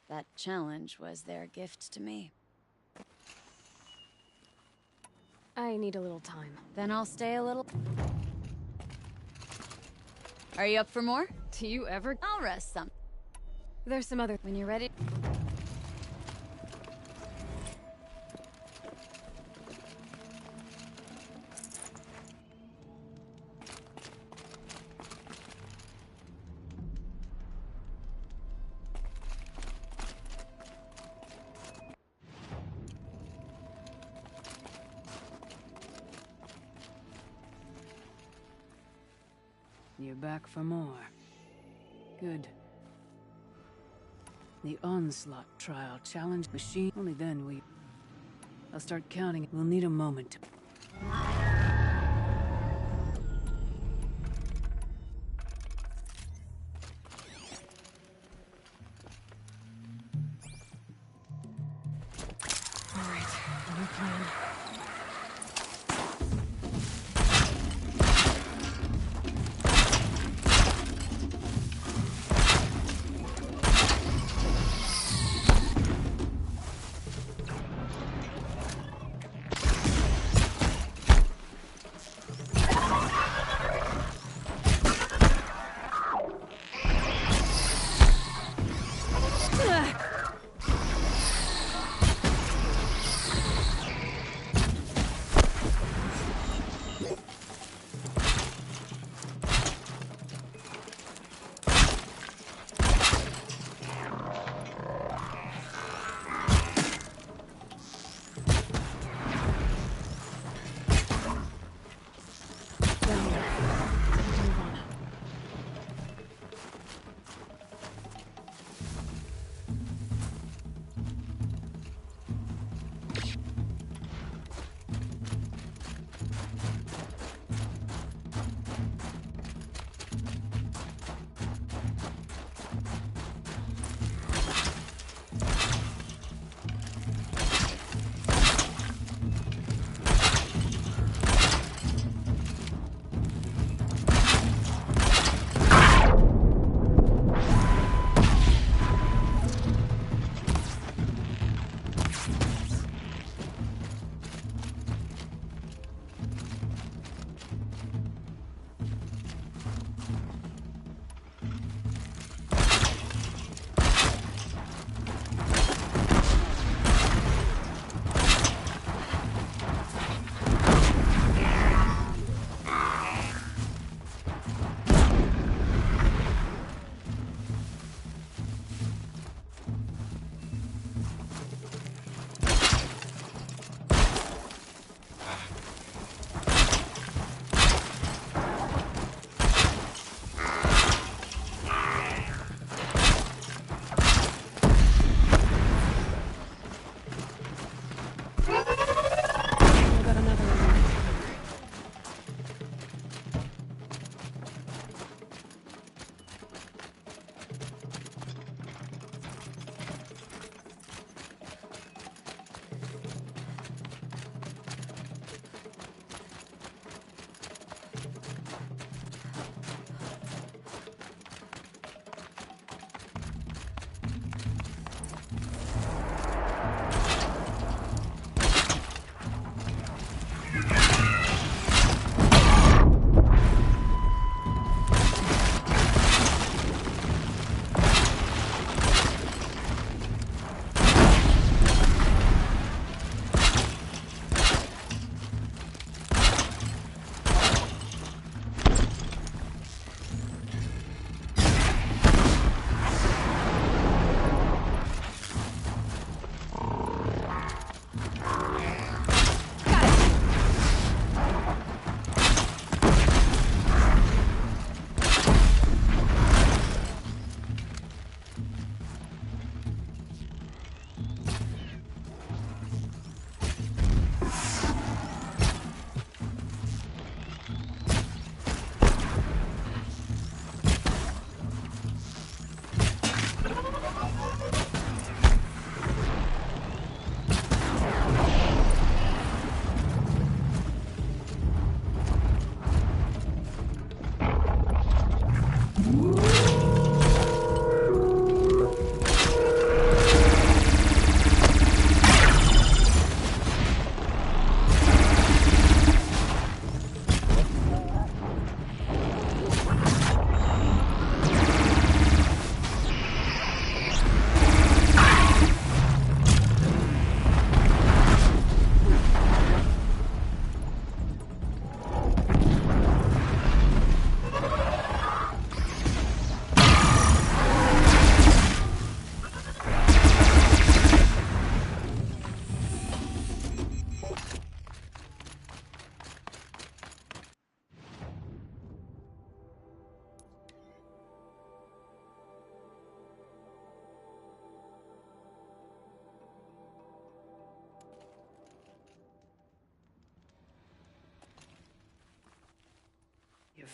That challenge was their gift to me. I need a little time. Then I'll stay a little. Are you up for more? Do you ever? I'll rest some. There's some other. When you're ready. You're back for more. Good. The Onslaught trial challenge machine. Only then we... I'll start counting. We'll need a moment. All right, new plan.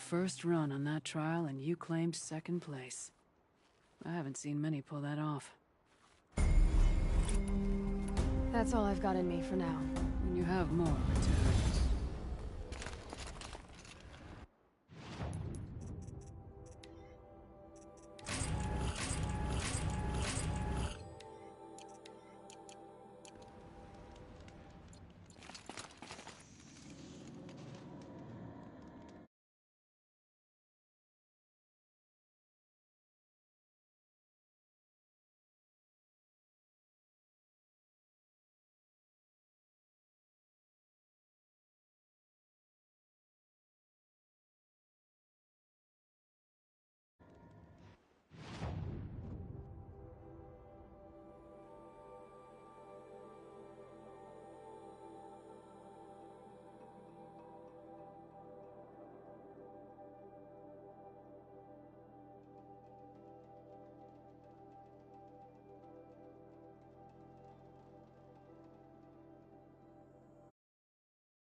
first run on that trial and you claimed second place. I haven't seen many pull that off. That's all I've got in me for now. And you have more to